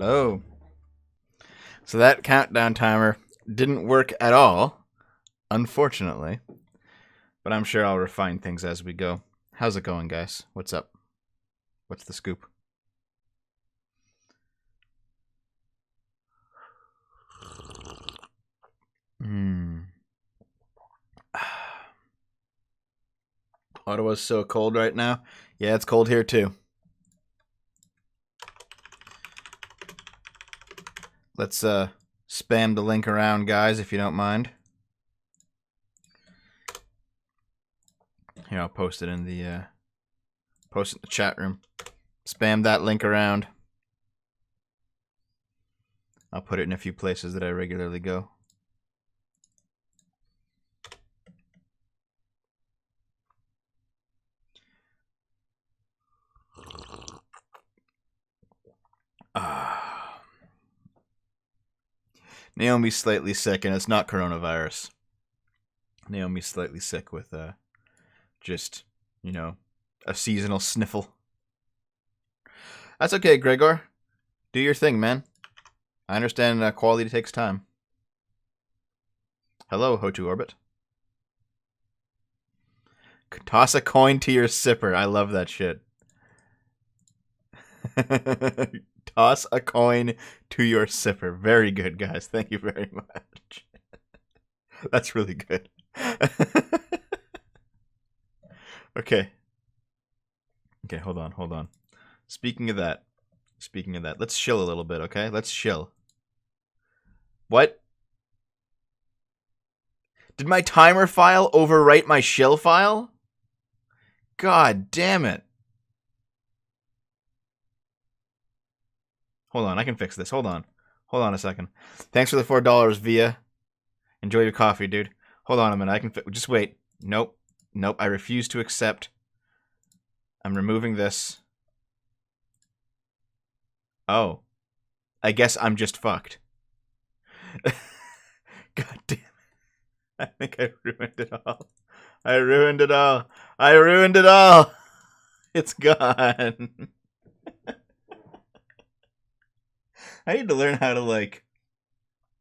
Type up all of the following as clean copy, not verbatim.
Hello. So that countdown timer didn't work at all, unfortunately. But I'm sure I'll refine things as we go. How's it going, guys? What's up? What's the scoop? Ottawa's so cold right now. Yeah, it's cold here too. Let's spam the link around, guys, if you don't mind. Here, I'll post it in the chat room. Spam that link around. I'll put it in a few places that I regularly go. Naomi's slightly sick, and it's not coronavirus. Naomi's slightly sick with just, a seasonal sniffle. That's okay, Gregor. Do your thing, man. I understand quality takes time. Hello, Hotu Orbit. Toss a coin to your sipper. I love that shit. Toss a coin to your sipper. Very good, guys. Thank you very much. That's really good. Okay. Okay, hold on. Speaking of that, let's chill a little bit, okay? Let's chill. What? Did my timer file overwrite my shill file? God damn it. Hold on, I can fix this. Hold on a second. Thanks for the $4, Via. Enjoy your coffee, dude. Hold on a minute. I can just wait. Nope. I refuse to accept. I'm removing this. Oh. I guess I'm just fucked. God damn it. I think I ruined it all. I ruined it all. It's gone. I need to learn how to,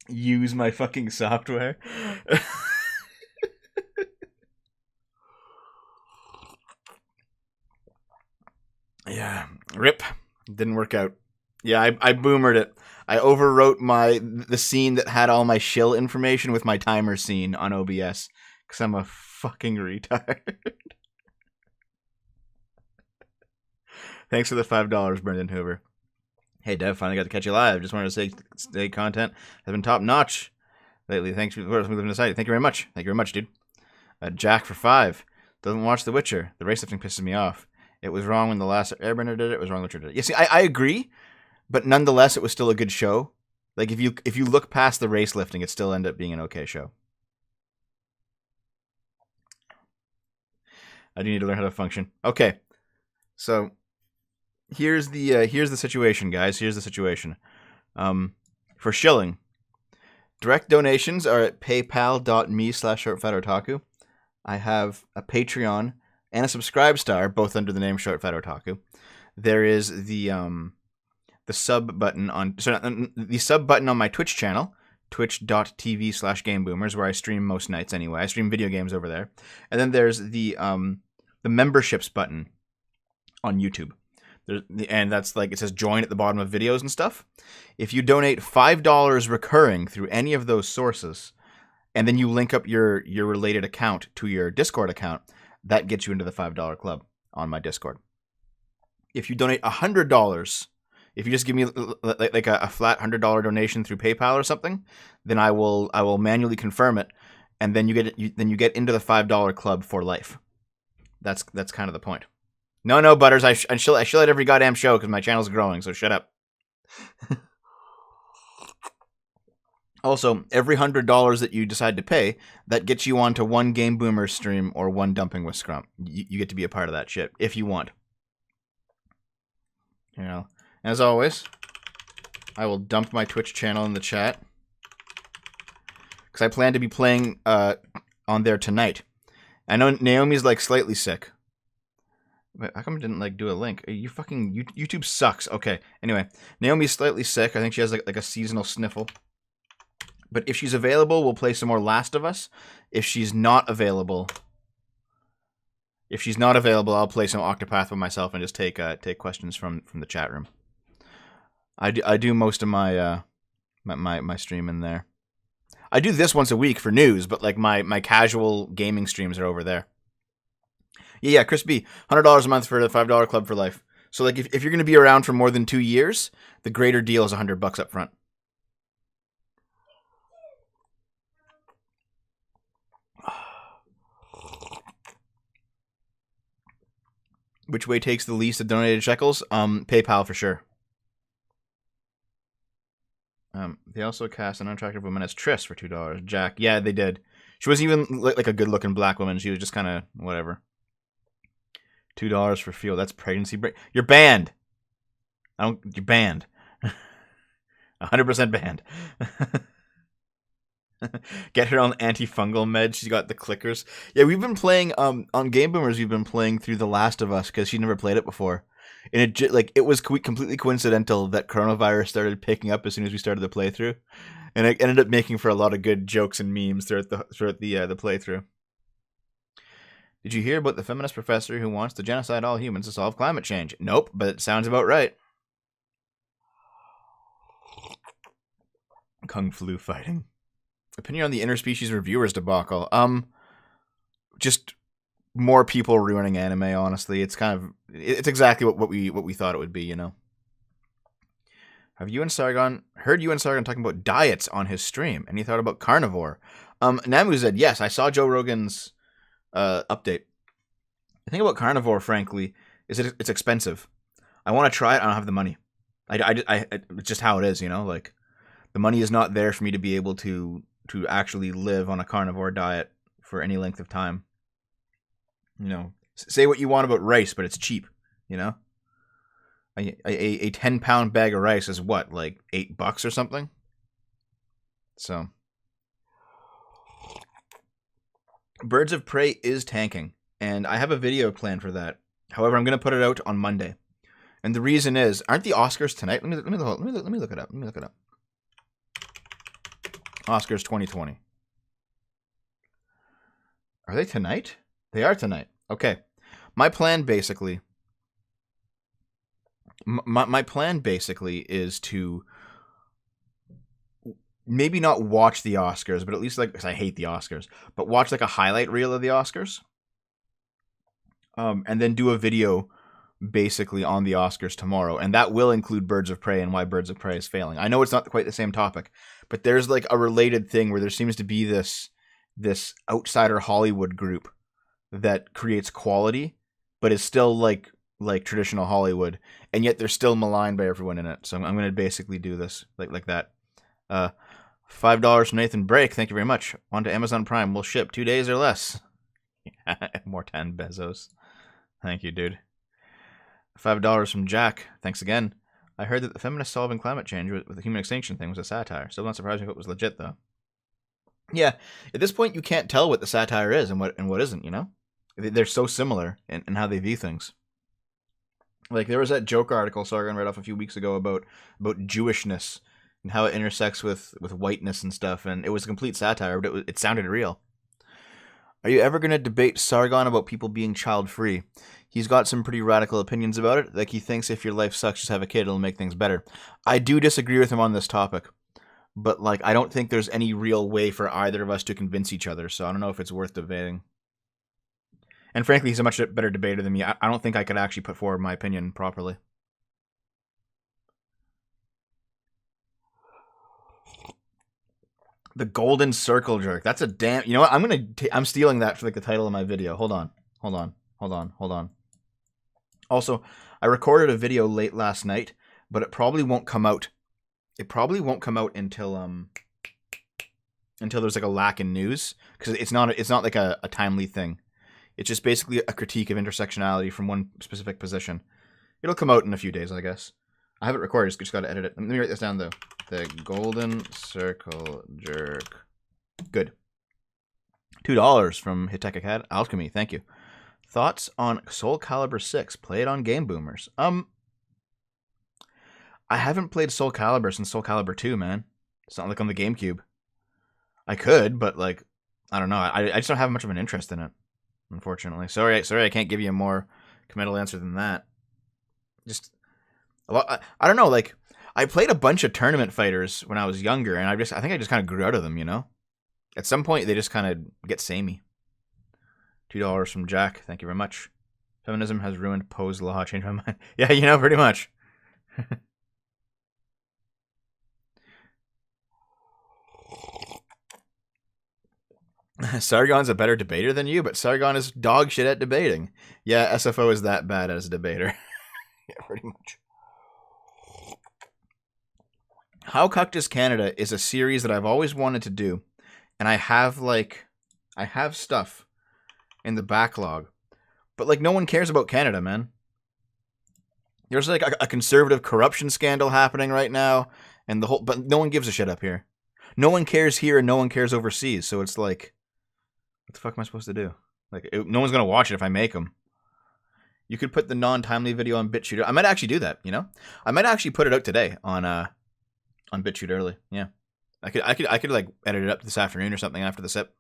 use my fucking software. Yeah. Rip. Didn't work out. Yeah, I boomered it. I overwrote the scene that had all my shill information with my timer scene on OBS. Because I'm a fucking retard. Thanks for the $5, Brendan Hoover. Hey, Dev, finally got to catch you live. Just wanted to say content has been top notch lately. Thanks for living aside. Thank you very much. Thank you very much, dude. Jack for 5. Doesn't watch The Witcher. The race lifting pisses me off. It was wrong when The Last Airbender did it. It was wrong when Witcher did it. Yeah, see, I agree, but nonetheless, it was still a good show. Like, if you look past the race lifting, it still ended up being an okay show. I do need to learn how to function. Okay, so here's the situation, guys. Here's the situation. For shilling, direct donations are at paypal.me/shortfatotaku. I have a Patreon and a Subscribe Star, both under the name Short Fat Otaku. There is the sub button on the sub button on my Twitch channel, twitch.tv/gameboomers, where I stream most nights anyway. I stream video games over there. And then there's the memberships button on YouTube. And that's it says join at the bottom of videos and stuff. If you donate $5 recurring through any of those sources, and then you link up your related account to your Discord account, that gets you into the $5 club on my Discord. If you donate $100, if you just give me a flat $100 donation through PayPal or something, then I will manually confirm it, and then you get into the $5 club for life. That's kind of the point. No, Butters, I chill at every goddamn show because my channel's growing, so shut up. Also, every $100 that you decide to pay, that gets you onto one Game Boomer stream or one Dumping with Scrum. You get to be a part of that shit, if you want. As always, I will dump my Twitch channel in the chat. Because I plan to be playing on there tonight. I know Naomi's slightly sick. Wait, how come it didn't like do a link? You fucking YouTube sucks. Okay. Anyway, Naomi's slightly sick. I think she has like a seasonal sniffle. But if she's available, we'll play some more Last of Us. If she's not available, I'll play some Octopath with myself and just take questions from the chat room. I do most of my my stream in there. I do this once a week for news, but like my casual gaming streams are over there. Yeah, Chris B, $100 a month for the $5 club for life. So like if you're going to be around for more than 2 years, the greater deal is $100 up front. Which way takes the least of donated shekels? PayPal for sure. They also cast an unattractive woman as Triss for $2. Jack, yeah, they did. She wasn't even like a good-looking black woman. She was just kind of whatever. $2 for fuel. That's pregnancy break. You're banned. You're banned. 100% banned. Get her on antifungal meds. She's got the clickers. Yeah, we've been playing on Game Boomers. We've been playing through The Last of Us because she never played it before, and it was completely coincidental that coronavirus started picking up as soon as we started the playthrough, and it ended up making for a lot of good jokes and memes throughout the playthrough. Did you hear about the feminist professor who wants to genocide all humans to solve climate change? Nope, but it sounds about right. Kung flu fighting. Opinion on the interspecies reviewers debacle. Just more people ruining anime, honestly. It's exactly what we thought it would be, you know. Heard you and Sargon talking about diets on his stream, and he thought about carnivore. Namu said, yes, I saw Joe Rogan's update. The thing about carnivore, frankly, is that it's expensive. I want to try it. I don't have the money. It's just how it is, you know. Like, the money is not there for me to be able to actually live on a carnivore diet for any length of time. You know, say what you want about rice, but it's cheap. You know, a 10-pound bag of rice is what, like $8 or something. So, Birds of Prey is tanking, and I have a video planned for that. However, I'm going to put it out on Monday, and the reason is, aren't the Oscars tonight? Let me look it up. Oscars 2020. Are they tonight? They are tonight. Okay. My plan basically is to maybe not watch the Oscars, but at least, like, because I hate the Oscars, but watch like a highlight reel of the Oscars. And then do a video basically on the Oscars tomorrow, and that will include Birds of Prey and why Birds of Prey is failing. I know it's not quite the same topic, but there's like a related thing where there seems to be this outsider Hollywood group that creates quality, but is still like traditional Hollywood, and yet they're still maligned by everyone in it. So I'm going to basically do this like that. $5 from Nathan Brake. Thank you very much. On to Amazon Prime. We'll ship 2 days or less. More 10 Bezos. Thank you, dude. $5 from Jack. Thanks again. I heard that the feminist solving climate change with the human extinction thing was a satire. Still not surprising if it was legit, though. Yeah, at this point, you can't tell what the satire is and what isn't, you know? They're so similar in how they view things. Like, there was that joke article Sargon read off a few weeks ago about Jewishness and how it intersects with whiteness and stuff, and it was a complete satire, but it sounded real. Are you ever going to debate Sargon about people being child-free? He's got some pretty radical opinions about it. Like, he thinks if your life sucks, just have a kid, it'll make things better. I do disagree with him on this topic. But, like, I don't think there's any real way for either of us to convince each other, so I don't know if it's worth debating. And frankly, he's a much better debater than me. I don't think I could actually put forward my opinion properly. The Golden Circle Jerk. That's a damn... You know what? I'm stealing that for like the title of my video. Hold on. Also, I recorded a video late last night, but it probably won't come out. It probably won't come out until there's like a lack in news, because it's not like a timely thing. It's just basically a critique of intersectionality from one specific position. It'll come out in a few days, I guess. I have it recorded, just got to edit it. Let me write this down, though. The Golden Circle Jerk. Good. $2 from Hitech Alchemy. Thank you. Thoughts on Soul Calibur 6? Played on Game Boomers. I haven't played Soul Calibur since Soul Calibur 2, man. It's not like on the GameCube. I could, but like, I don't know. I just don't have much of an interest in it, unfortunately. Sorry, I can't give you a more committal answer than that. Just a lot. I don't know. Like, I played a bunch of tournament fighters when I was younger, and I think I just kind of grew out of them. You know, at some point they just kind of get samey. $2 from Jack. Thank you very much. Feminism has ruined Poe's law. Changed my mind. Yeah, you know, pretty much. Sargon's a better debater than you, but Sargon is dog shit at debating. Yeah, SFO is that bad as a debater. Yeah, pretty much. How Cucked is Canada is a series that I've always wanted to do, and I have stuff in the backlog, but like no one cares about Canada, man. There's like a conservative corruption scandal happening right now, and but no one gives a shit up here. No one cares here, and no one cares overseas. So it's like, what the fuck am I supposed to do? Like, no one's gonna watch it if I make them. You could put the non-timely video on BitChute. I might actually do that. You know, I might actually put it out today on BitChute early. Yeah, I could like edit it up this afternoon or something after the sip.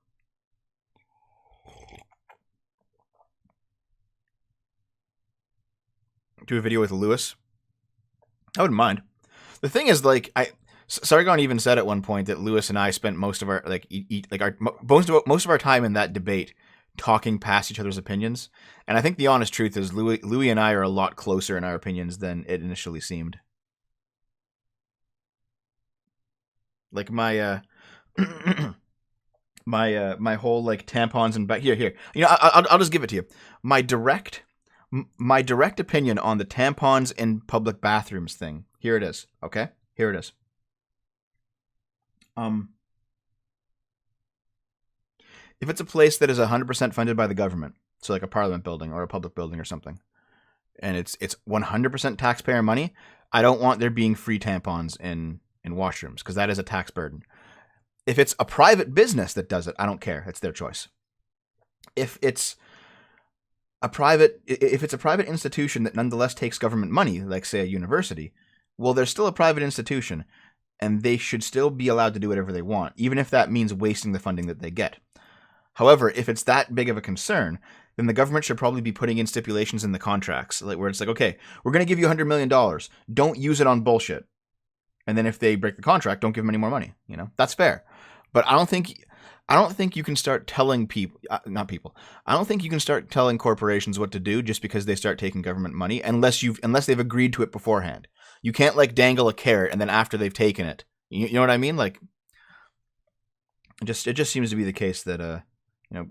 Do a video with Lewis. I wouldn't mind. The thing is, like, Sargon even said at one point that Lewis and I spent most of our most of our time in that debate talking past each other's opinions. And I think the honest truth is Louis and I are a lot closer in our opinions than it initially seemed. Like my my whole like tampons and back here. You know, I'll just give it to you. My direct opinion on the tampons in public bathrooms thing. Here it is. Okay? Here it is. If it's a place that is 100% funded by the government, so like a parliament building or a public building or something, and it's 100% taxpayer money, I don't want there being free tampons in washrooms because that is a tax burden. If it's a private business that does it, I don't care. It's their choice. If it's a private institution that nonetheless takes government money, like say a university, well, they're still a private institution, and they should still be allowed to do whatever they want, even if that means wasting the funding that they get. However, if it's that big of a concern, then the government should probably be putting in stipulations in the contracts, like where it's like, okay, we're going to give you $100 million. Don't use it on bullshit. And then if they break the contract, don't give them any more money. You know, that's fair. But I don't think you can start telling people, I don't think you can start telling corporations what to do just because they start taking government money, unless they've agreed to it beforehand. You can't like dangle a carrot and then after they've taken it. You know what I mean? Like, it just seems to be the case that you know,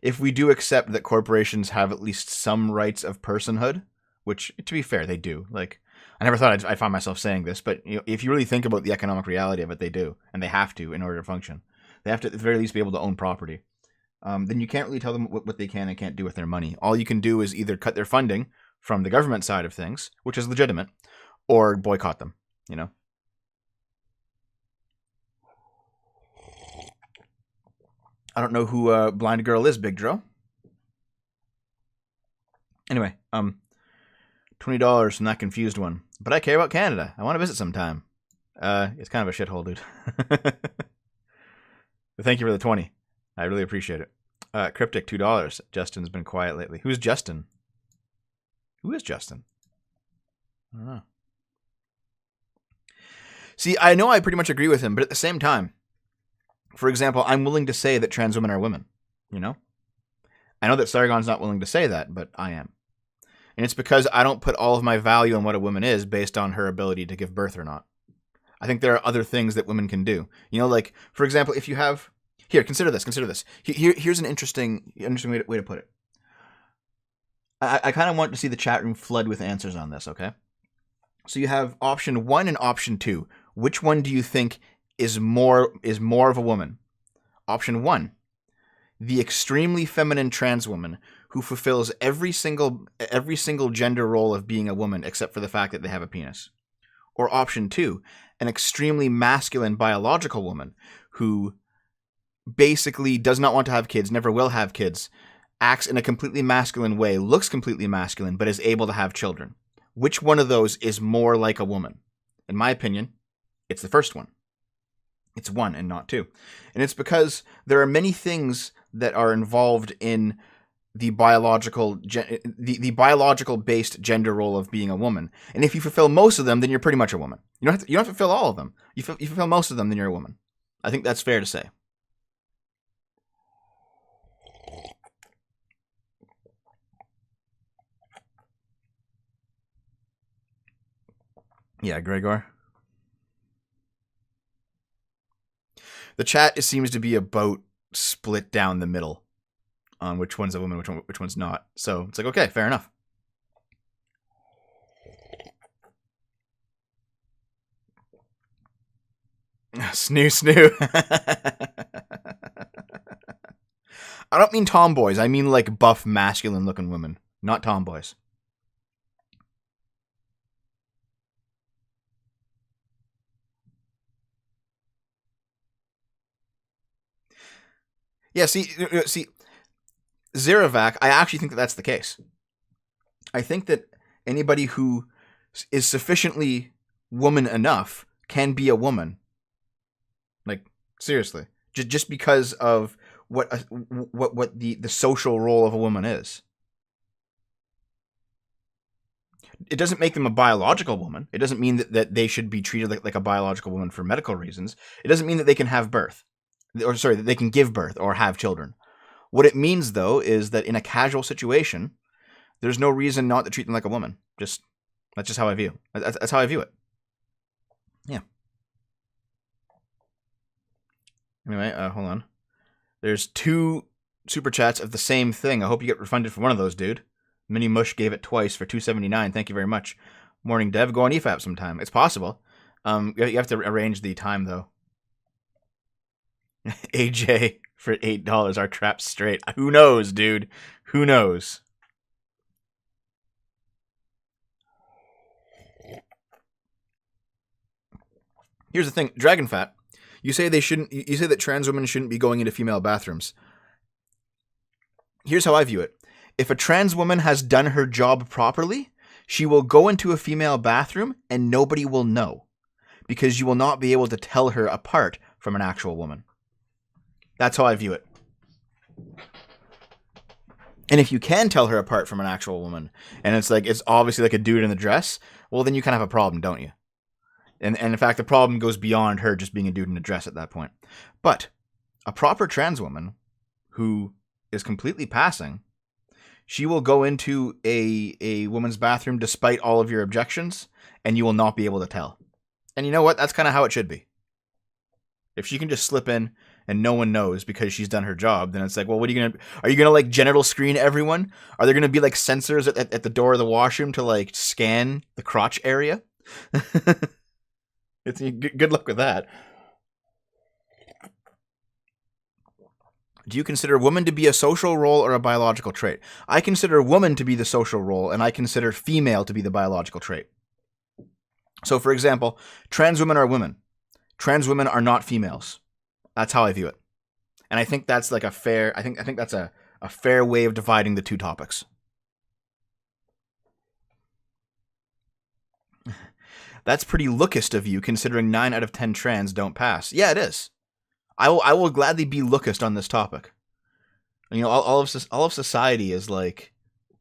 if we do accept that corporations have at least some rights of personhood, which to be fair they do. Like, I never thought I'd find myself saying this, but you know, if you really think about the economic reality of it, they do, and they have to in order to function. They have to at the very least be able to own property. Then you can't really tell them what they can and can't do with their money. All you can do is either cut their funding from the government side of things, which is legitimate, or boycott them, you know? I don't know who Blind Girl is, Big Dro. Anyway, $20 from that confused one. But I care about Canada. I want to visit sometime. It's kind of a shithole, dude. But thank you for the 20. I really appreciate it. Cryptic, $2. Justin's been quiet lately. Who's Justin? Who is Justin? I don't know. See, I know I pretty much agree with him, but at the same time, for example, I'm willing to say that trans women are women, you know? I know that Sargon's not willing to say that, but I am. And it's because I don't put all of my value on what a woman is based on her ability to give birth or not. I think there are other things that women can do. You know, like, for example, if you have... Here, consider this. Here's an interesting way to put it. I kind of want to see the chat room flood with answers on this, okay? So you have option 1 and option 2. Which one do you think is more of a woman? Option 1, the extremely feminine trans woman who fulfills every single gender role of being a woman except for the fact that they have a penis. Or option 2, an extremely masculine biological woman who basically does not want to have kids, never will have kids, acts in a completely masculine way, looks completely masculine, but is able to have children. Which one of those is more like a woman? In my opinion, it's the first one. It's one and not two. And it's because there are many things that are involved in the biological based gender role of being a woman. And if you fulfill most of them, then you're pretty much a woman. You don't have to fulfill all of them. You fulfill most of them, then you're a woman. I think that's fair to say. Yeah, Gregor. The chat seems to be about split down the middle on which one's a woman, which one's not. So it's like, okay, fair enough. Snoo. I don't mean tomboys. I mean like buff, masculine-looking women, not tomboys. Yeah, see, Zerovac, I actually think that that's the case. I think that anybody who is sufficiently woman enough can be a woman. Like, seriously. Just because of what the social role of a woman is. It doesn't make them a biological woman. It doesn't mean that they should be treated like a biological woman for medical reasons. It doesn't mean that they can have birth. Or sorry, that they can give birth or have children. What it means, though, is that in a casual situation, there's no reason not to treat them like a woman. That's just how I view. That's how I view it. Yeah. Anyway, hold on. There's 2 super chats of the same thing. I hope you get refunded for one of those, dude. Mini Mush gave it twice for $2.79. Thank you very much. Morning Dev, go on EFAP sometime. It's possible. You have to arrange the time, though. AJ for $8. Our trap's straight. Who knows, dude? Who knows? Here's the thing, Dragon Fat. You say they shouldn't. You say that trans women shouldn't be going into female bathrooms. Here's how I view it. If a trans woman has done her job properly, she will go into a female bathroom and nobody will know, because you will not be able to tell her apart from an actual woman. That's how I view it. And if you can tell her apart from an actual woman, and it's obviously like a dude in the dress, well, then you kind of have a problem, don't you? And in fact, the problem goes beyond her just being a dude in a dress at that point. But a proper trans woman who is completely passing, she will go into a woman's bathroom despite all of your objections, and you will not be able to tell. And you know what? That's kind of how it should be. If she can just slip in and no one knows because she's done her job, then it's like, well, what are you gonna like genital screen everyone? Are there gonna be like sensors at the door of the washroom to like scan the crotch area? It's good luck with that. Do you consider woman to be a social role or a biological trait? I consider woman to be the social role, and I consider female to be the biological trait. So, for example, trans women are women. Trans women are not females. That's how I view it. And I think that's like a fair. I think that's a fair way of dividing the two topics. That's pretty lookist of you, considering 9 out of 10 trans don't pass. Yeah, it is. I will gladly be lookist on this topic. You know, all of society is like,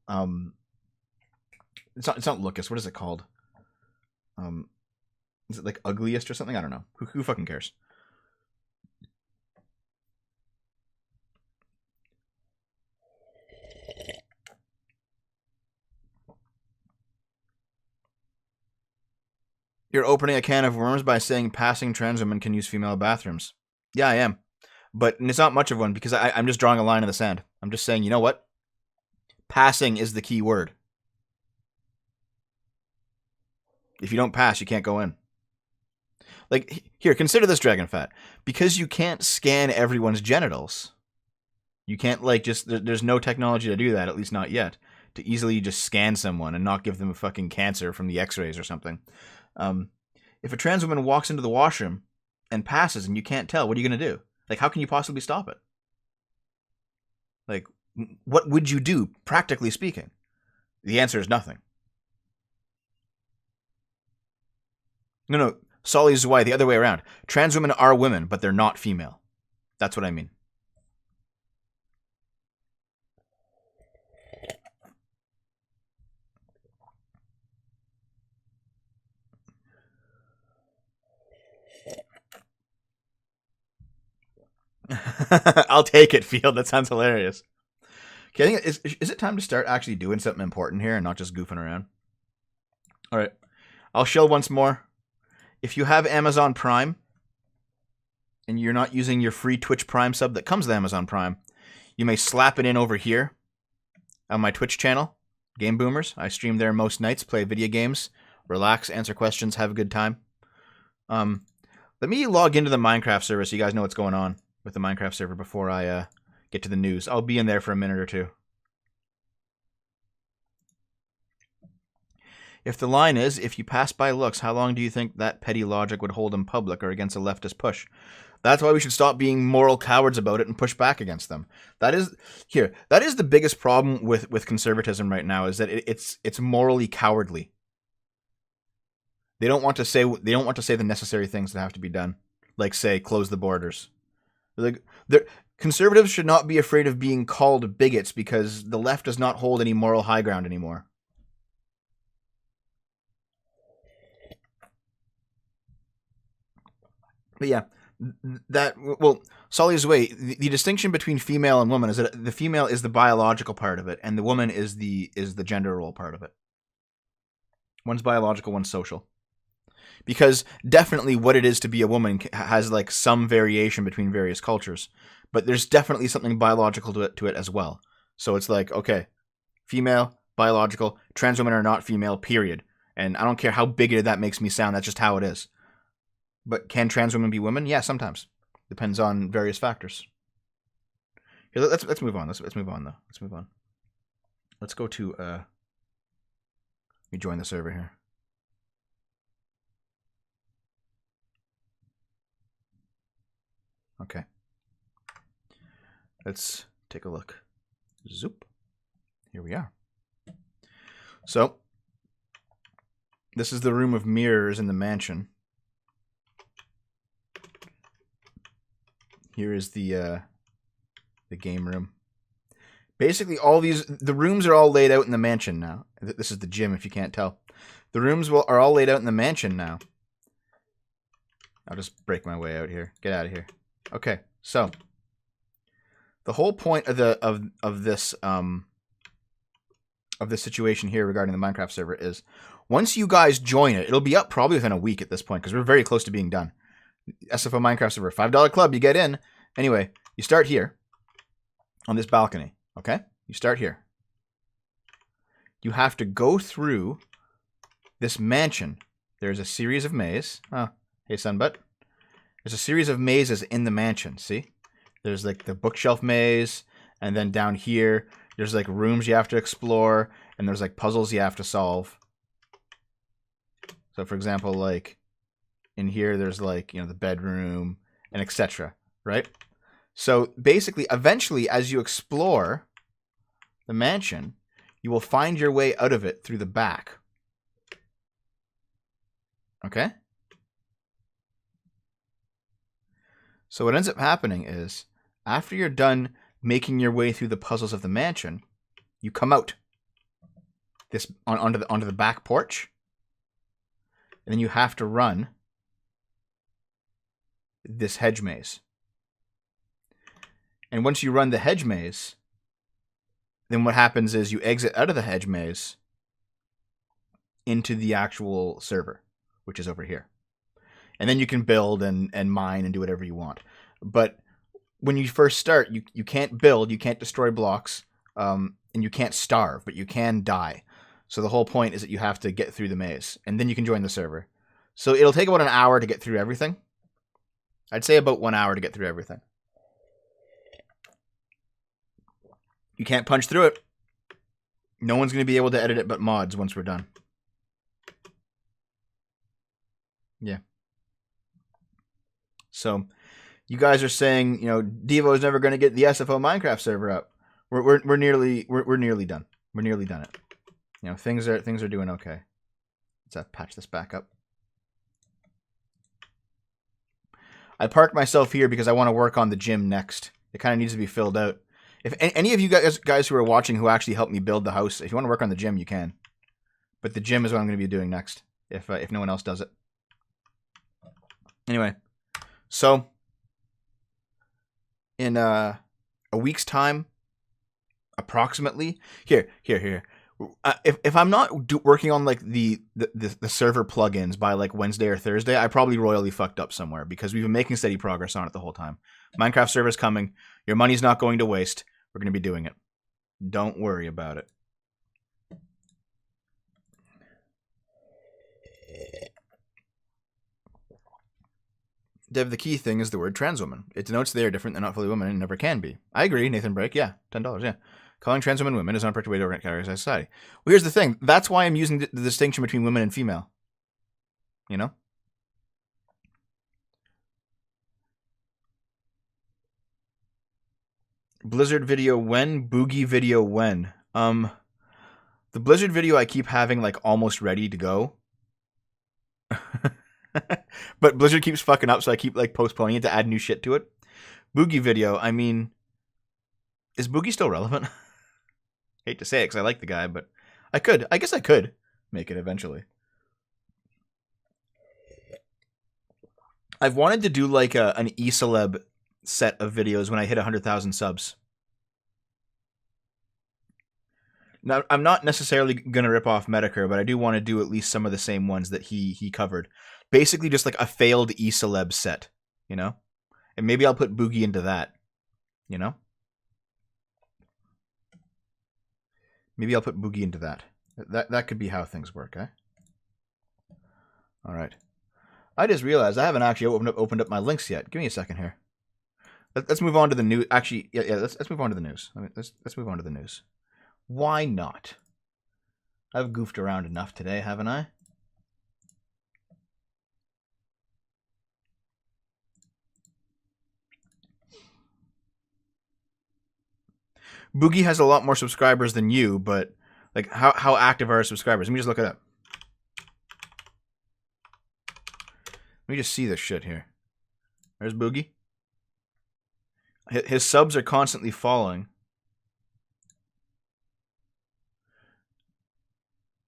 it's not lookist. What is it called? Is it like ugliest or something? I don't know. Who fucking cares? You're opening a can of worms by saying passing trans women can use female bathrooms. Yeah, I am. But it's not much of one because I'm just drawing a line in the sand. I'm just saying, you know what? Passing is the key word. If you don't pass, you can't go in. Like, here, consider this, Dragon Fat. Because you can't scan everyone's genitals, you can't, like, just... There's no technology to do that, at least not yet. To easily just scan someone and not give them a fucking cancer from the x-rays or something. If a trans woman walks into the washroom and passes and you can't tell, what are you going to do? Like, how can you possibly stop it? Like, What would you do, practically speaking? The answer is nothing. No. Solly Zwei, the other way around. Trans women are women, but they're not female. That's what I mean. I'll take it, Field. That sounds hilarious. Okay, I think is it time to start actually doing something important here and not just goofing around? All right. I'll shill once more. If you have Amazon Prime and you're not using your free Twitch Prime sub that comes with Amazon Prime, you may slap it in over here on my Twitch channel, Game Boomers. I stream there most nights, play video games, relax, answer questions, have a good time. Let me log into the Minecraft server so you guys know what's going on with the Minecraft server before I get to the news. I'll be in there for a minute or two. If the line is, if you pass by looks, how long do you think that petty logic would hold in public or against a leftist push? That's why we should stop being moral cowards about it and push back against them. That is the biggest problem with conservatism right now, is that it's morally cowardly. They don't want to say the necessary things that have to be done, like say close the borders. Conservatives should not be afraid of being called bigots because the left does not hold any moral high ground anymore. But yeah, Solly's way. The distinction between female and woman is that the female is the biological part of it, and the woman is the gender role part of it. One's biological, one's social. Because definitely what it is to be a woman has like some variation between various cultures, but there's definitely something biological to it as well. So it's like, okay, female, biological, trans women are not female, period. And I don't care how bigoted that makes me sound, that's just how it is. But can trans women be women? Yeah, sometimes. Depends on various factors. Here, let's move on. Let's move on though. Let's move on. Let's go to let me join the server here. Okay. Let's take a look. Zoop. Here we are. So, this is the room of mirrors in the mansion. Here is the game room. Basically, the rooms are all laid out in the mansion now. This is the gym, if you can't tell. The rooms are all laid out in the mansion now. I'll just break my way out here. Get out of here. Okay, so the whole point of this situation here regarding the Minecraft server is once you guys join it, it'll be up probably within a week at this point because we're very close to being done. SFO Minecraft server, $5 club, you get in. Anyway, you start here on this balcony, okay? You start here. You have to go through this mansion. There's a series of mazes. Oh, hey, Sunbutt. There's a series of mazes in the mansion, see? There's like the bookshelf maze, and then down here, there's like rooms you have to explore, and there's like puzzles you have to solve. So for example, like in here, there's like, the bedroom and etc. Right? So basically, eventually, as you explore the mansion, you will find your way out of it through the back. Okay? So what ends up happening is, after you're done making your way through the puzzles of the mansion, you come out onto the back porch, and then you have to run this hedge maze. And once you run the hedge maze, then what happens is you exit out of the hedge maze into the actual server, which is over here. And then you can build and mine and do whatever you want. But when you first start, you can't build, you can't destroy blocks, and you can't starve, but you can die. So the whole point is that you have to get through the maze, and then you can join the server. So it'll take about an hour to get through everything. I'd say about 1 hour to get through everything. You can't punch through it. No one's going to be able to edit it but mods once we're done. Yeah. So, you guys are saying, Devo is never going to get the SFO Minecraft server up. We're nearly done. We're nearly done it. You know, things are doing okay. Let's patch this back up. I parked myself here because I want to work on the gym next. It kind of needs to be filled out. If any of you guys who are watching who actually helped me build the house, if you want to work on the gym, you can. But the gym is what I'm going to be doing next, if no one else does it. Anyway, so in a week's time, approximately. Here. If I'm not working on like the server plugins by like Wednesday or Thursday, I probably royally fucked up somewhere because we've been making steady progress on it the whole time. Minecraft server's coming. Your money's not going to waste. We're going to be doing it. Don't worry about it. Dev, the key thing is the word trans woman. It denotes they are different. They're not fully women and never can be. I agree, Nathan Brake. Yeah, $10. Yeah. Calling trans women is not a appropriate way to categorize society. Well, here's the thing. That's why I'm using the distinction between women and female. You know? Blizzard video when? Boogie video when? The Blizzard video I keep having like almost ready to go. But Blizzard keeps fucking up, so I keep like postponing it to add new shit to it. Boogie video, I mean, is Boogie still relevant? Hate to say it because I like the guy, but I guess I could make it eventually. I've wanted to do like an eCeleb set of videos when I hit 100,000 subs. Now, I'm not necessarily going to rip off Medicare, but I do want to do at least some of the same ones that he covered. Basically just like a failed eCeleb set, you know? And maybe I'll put Boogie into that, you know? Maybe I'll put Boogie into that. That could be how things work, eh? All right. I just realized I haven't actually opened up my links yet. Give me a second here. Let's move on to the news. Actually, yeah. Let's move on to the news. Let's move on to the news. Why not? I've goofed around enough today, haven't I? Boogie has a lot more subscribers than you, but like how active are our subscribers? Let me just look it up. Let me just see this shit here. There's Boogie. His subs are constantly falling.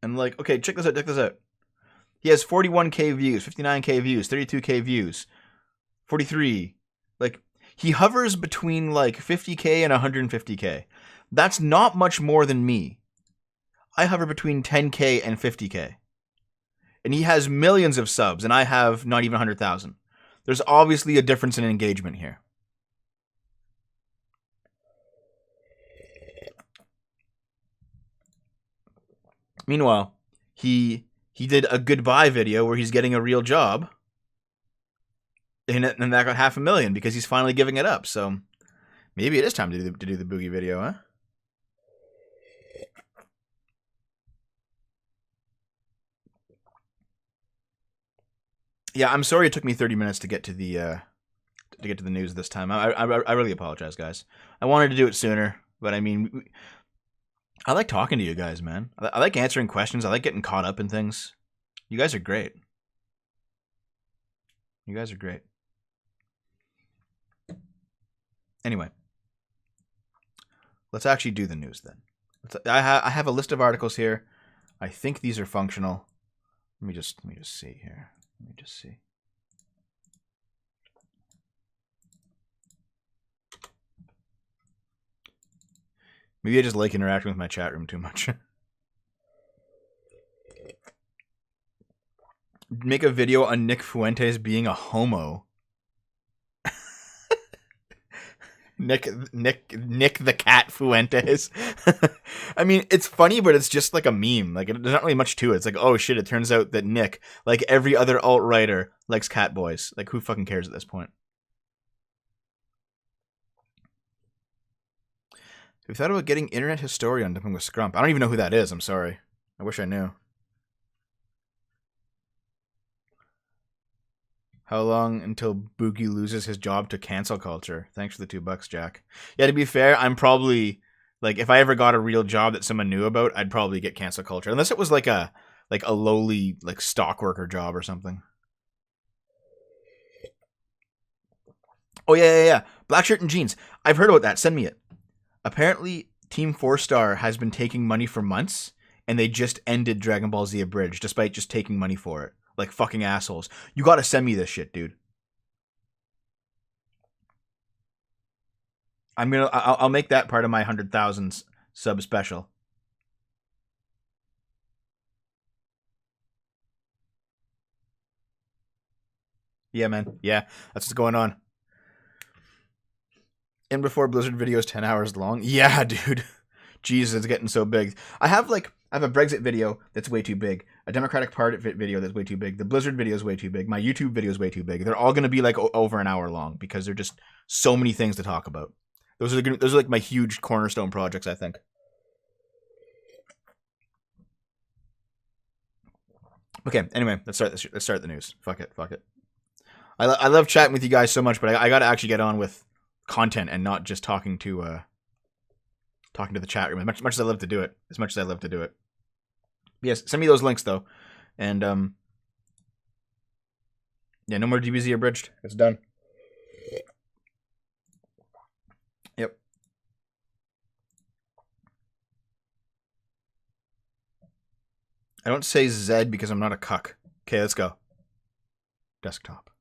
And like, okay, check this out. He has 41k views, 59k views, 32k views, 43. Like, he hovers between like 50k and 150k. That's not much more than me. I hover between 10k and 50k. And he has millions of subs, and I have not even 100,000. There's obviously a difference in engagement here. Meanwhile, he did a goodbye video where he's getting a real job. And that got 500,000 because he's finally giving it up. So maybe it is time to do the Boogie video, huh? Yeah, I'm sorry it took me 30 minutes to get to the news this time. I really apologize, guys. I wanted to do it sooner, but I mean, I like talking to you guys, man. I like answering questions. I like getting caught up in things. You guys are great. You guys are great. Anyway, let's actually do the news then. I have a list of articles here. I think these are functional. Let me just see here. Let me just see. Maybe I just like interacting with my chat room too much. Make a video on Nick Fuentes being a homo. Nick the cat Fuentes. I mean, it's funny, but it's just like a meme. Like, there's not really much to it. It's like, oh shit, it turns out that Nick, like every other alt-writer, likes cat boys. Like, who fucking cares at this point? Have you thought about getting Internet Historian dumping with Scrump? I don't even know who that is. I'm sorry. I wish I knew. How long until Boogie loses his job to cancel culture? Thanks for the $2, Jack. Yeah, to be fair, I'm probably Like if I ever got a real job that someone knew about, I'd probably get cancel culture. Unless it was like a lowly like stock worker job or something. Oh yeah. Black shirt and jeans. I've heard about that. Send me it. Apparently, Team 4-Star has been taking money for months, and they just ended Dragon Ball Z Abridged despite just taking money for it. Like fucking assholes. You gotta send me this shit, dude. I'll make that part of my 100,000 sub special. Yeah, man. Yeah, that's what's going on. And before Blizzard video is 10 hours long. Yeah, dude. Jesus, it's getting so big. I have a Brexit video that's way too big. A Democratic Party video that's way too big. The Blizzard video is way too big. My YouTube video is way too big. They're all going to be like over an hour long because they're just so many things to talk about. Those are like my huge cornerstone projects, I think. Okay, anyway, let's start the news. Fuck it. I love chatting with you guys so much, but I got to actually get on with content and not just talking to the chat room. As much as I love to do it. Yes, send me those links though, and yeah, no more DBZ abridged. It's done. Yep. I don't say Zed because I'm not a cuck. Okay, let's go. Desktop.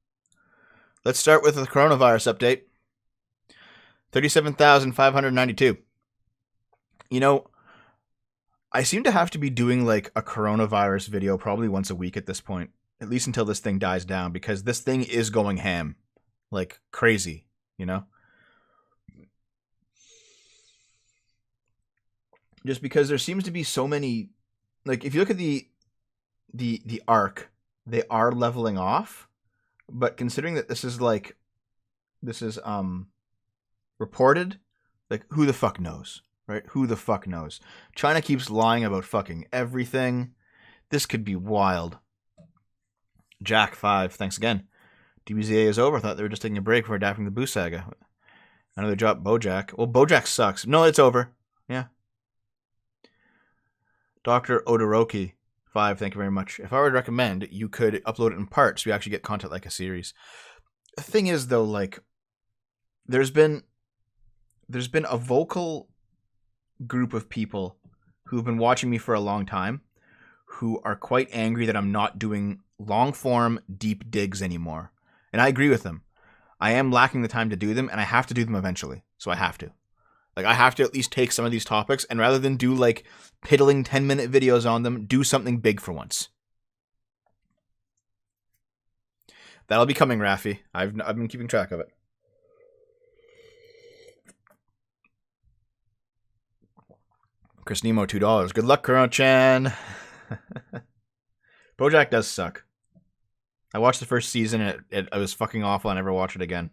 Let's start with the coronavirus update. 37,592. You know, I seem to have to be doing like a coronavirus video probably once a week at this point, at least until this thing dies down, because this thing is going ham like crazy, you know? Just because there seems to be so many, like if you look at the arc, they are leveling off, but considering that this is reported, like who the fuck knows? Right? Who the fuck knows? China keeps lying about fucking everything. This could be wild. Jack 5, thanks again. DBZA is over. I thought they were just taking a break before adapting the Boo Saga. I know they dropped Bojack. Well, Bojack sucks. No, it's over. Yeah. Dr. Odoroki 5, thank you very much. If I were to recommend, you could upload it in parts so you actually get content like a series. The thing is, though, like, there's been a vocal group of people who've been watching me for a long time who are quite angry that I'm not doing long form deep digs anymore. And I agree with them. I am lacking the time to do them, and I have to do them eventually. So I have to. Like, I have to at least take some of these topics, and rather than do like piddling 10-minute videos on them, do something big for once. That'll be coming, Rafi. I've been keeping track of it. Chris Nemo, $2. Good luck, Kuro-chan. Bojack does suck. I watched the first season and it was fucking awful. I never watched it again.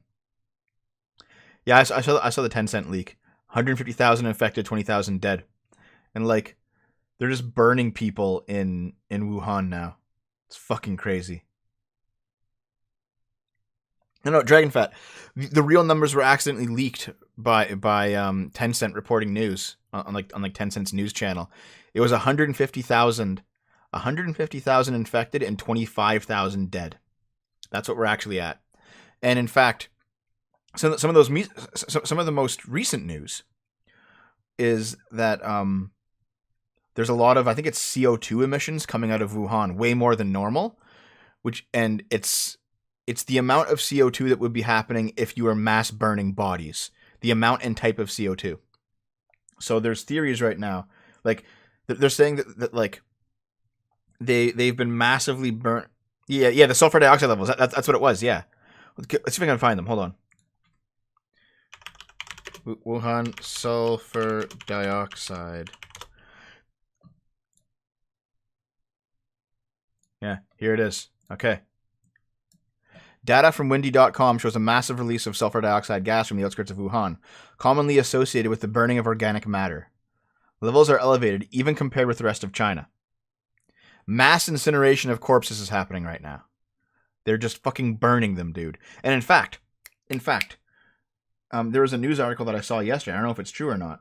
Yeah, I saw the 10-cent leak. 150,000 infected, 20,000 dead. And like, they're just burning people in Wuhan now. It's fucking crazy. No, DragonFat. The real numbers were accidentally leaked by Tencent reporting news on like Tencent's news channel. It was 150,000 infected and 25,000 dead. That's what we're actually at. And in fact, some of the most recent news is that there's a lot of, I think it's CO2 emissions coming out of Wuhan, way more than normal, and it's the amount of CO2 that would be happening if you were mass burning bodies. The amount and type of CO2. So there's theories right now, like they're saying that like they've been massively burnt. Yeah, the sulfur dioxide levels. That's what it was. Yeah, let's see if I can find them. Hold on. Wuhan sulfur dioxide. Yeah, here it is. Okay. Data from windy.com shows a massive release of sulfur dioxide gas from the outskirts of Wuhan, commonly associated with the burning of organic matter. Levels are elevated even compared with the rest of China. Mass incineration of corpses is happening right now. They're just fucking burning them, dude. And in fact, there was a news article that I saw yesterday. I don't know if it's true or not.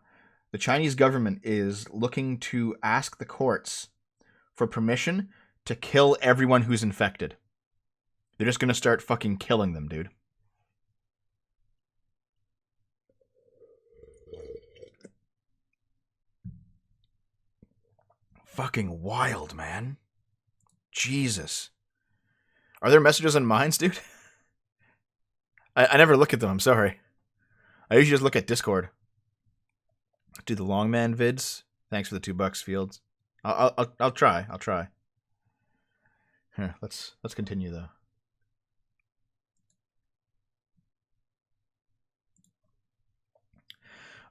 The Chinese government is looking to ask the courts for permission to kill everyone who's infected. They're just gonna start fucking killing them, dude. Fucking wild, man. Jesus. Are there messages on Minds, dude? I never look at them, I'm sorry. I usually just look at Discord. Do the Longman vids. Thanks for the $2, Fields. I'll try. I'll try. Here, let's continue though.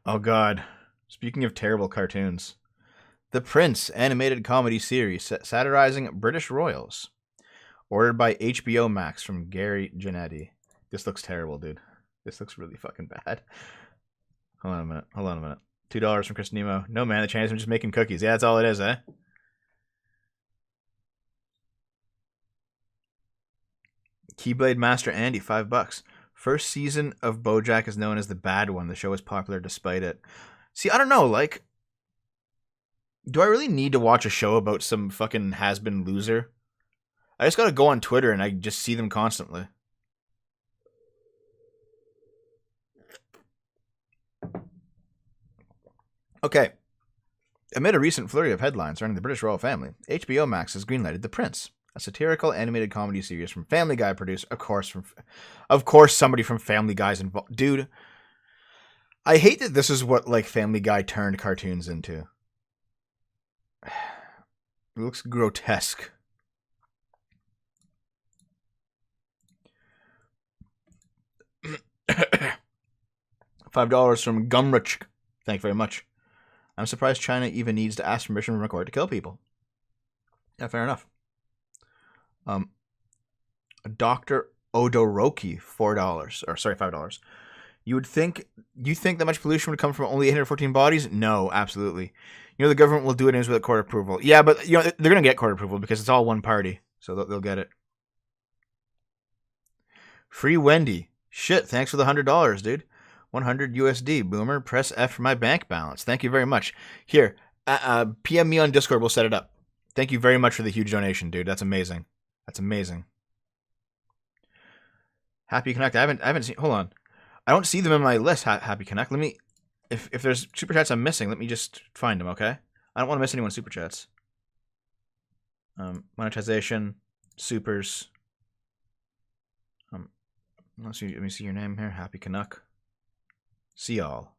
Oh god. Speaking of terrible cartoons. The Prince animated comedy series satirizing British royals. Ordered by HBO Max from Gary Janetti. This looks terrible, dude. This looks really fucking bad. Hold on a minute. $2 from Chris Nemo. No, man, the Chinese are just making cookies. Yeah, that's all it is, eh? Keyblade Master Andy, $5. First season of BoJack is known as the bad one. The show is popular despite it. See, I don't know, like, do I really need to watch a show about some fucking has-been loser? I just gotta go on Twitter and I just see them constantly. Okay. Amid a recent flurry of headlines surrounding the British royal family, HBO Max has greenlighted The Prince, a satirical animated comedy series from Family Guy producer, of course somebody from Family Guy's involved. Dude, I hate that this is what like Family Guy turned cartoons into. It looks grotesque. $5 from Gumrich. Thank you very much. I'm surprised China even needs to ask permission from a court to kill people. Yeah, fair enough. Dr. Odoroki, $4. Or sorry, $5. You think that much pollution would come from only 814 bodies? No, absolutely. You know the government will do it without court approval. Yeah, but you know they're gonna get court approval because it's all one party, so they'll get it. Free Wendy. Shit, thanks for the $100, dude. 100 USD. Boomer, press F for my bank balance. Thank you very much. Here, PM me on Discord. We'll set it up. Thank you very much for the huge donation, dude. That's amazing. That's amazing. Happy Connect. I haven't seen. Hold on. I don't see them in my list. Happy Connect. Let me. If there's super chats I'm missing, let me just find them. Okay. I don't want to miss anyone's super chats. Monetization, supers. Let me see your name here. Happy Canuck. See y'all.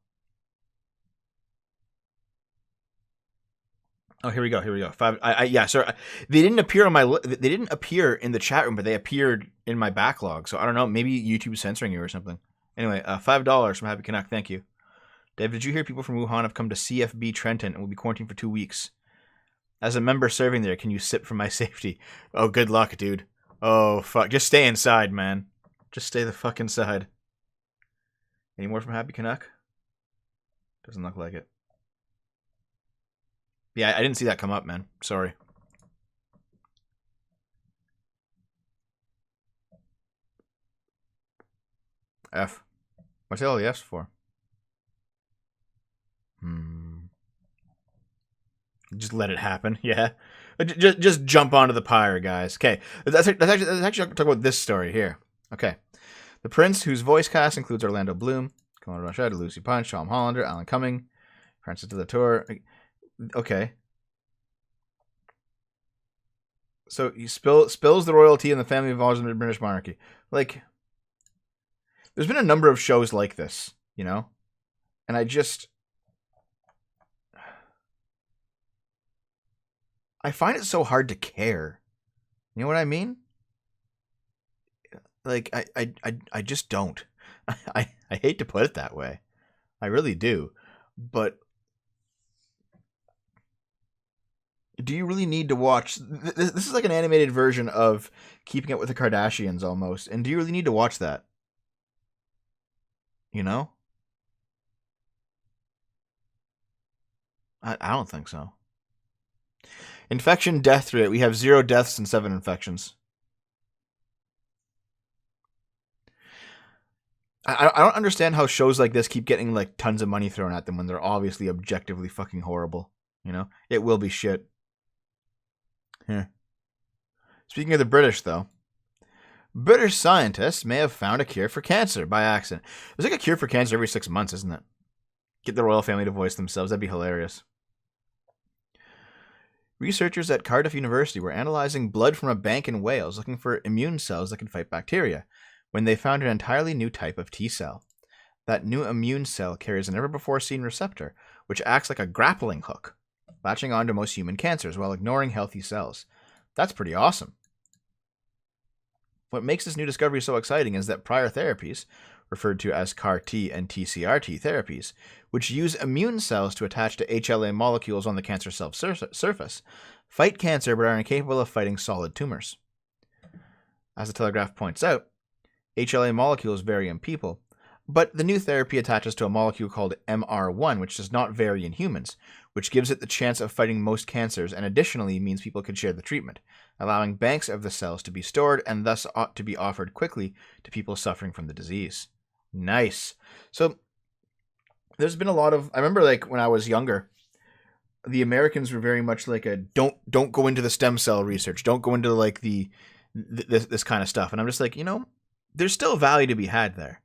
Oh, here we go. Five. Yeah, sir. They didn't appear on my. They didn't appear in the chat room, but they appeared in my backlog. So I don't know. Maybe YouTube's censoring you or something. Anyway, $5 from Happy Canuck. Thank you. Dave, did you hear people from Wuhan have come to CFB Trenton and will be quarantined for 2 weeks? As a member serving there, can you sip for my safety? Oh, good luck, dude. Oh, fuck. Just stay inside, man. Just stay the fuck inside. Any more from Happy Canuck? Doesn't look like it. Yeah, I didn't see that come up, man. Sorry. F. What's all the F's for? Just let it happen. Yeah. Just jump onto the pyre, guys. Okay. Let's actually talk about this story here. Okay. The Prince, whose voice cast includes Orlando Bloom, Colin Rochette, Lucy Punch, Tom Hollander, Alan Cumming, Francis de la Tour. Okay. So he spills the royalty and the family involved in the British monarchy. Like, there's been a number of shows like this, you know? And I find it so hard to care. You know what I mean? Like, I just don't. I hate to put it that way. I really do. But do you really need to watch... This is like an animated version of Keeping Up with the Kardashians almost. And do you really need to watch that? You know? I don't think so. Infection death rate. We have 0 deaths and 7 infections. I don't understand how shows like this keep getting like tons of money thrown at them when they're obviously objectively fucking horrible. You know, it will be shit. Yeah. Speaking of the British, though, British scientists may have found a cure for cancer by accident. There's like a cure for cancer every 6 months, isn't it? Get the royal family to voice themselves. That'd be hilarious. Researchers at Cardiff University were analyzing blood from a bank in Wales looking for immune cells that can fight bacteria when they found an entirely new type of T cell. That new immune cell carries a never before seen receptor, which acts like a grappling hook, latching onto most human cancers while ignoring healthy cells. That's pretty awesome. What makes this new discovery so exciting is that prior therapies, referred to as CAR-T and TCR-T therapies, which use immune cells to attach to HLA molecules on the cancer cell surface, fight cancer but are incapable of fighting solid tumors. As the Telegraph points out, HLA molecules vary in people, but the new therapy attaches to a molecule called MR1, which does not vary in humans, which gives it the chance of fighting most cancers and additionally means people can share the treatment, allowing banks of the cells to be stored and thus ought to be offered quickly to people suffering from the disease. Nice. So there's been a lot of, I remember like when I was younger, the Americans were very much like a don't go into the stem cell research, don't go into like this kind of stuff, and I'm just like, there's still value to be had there.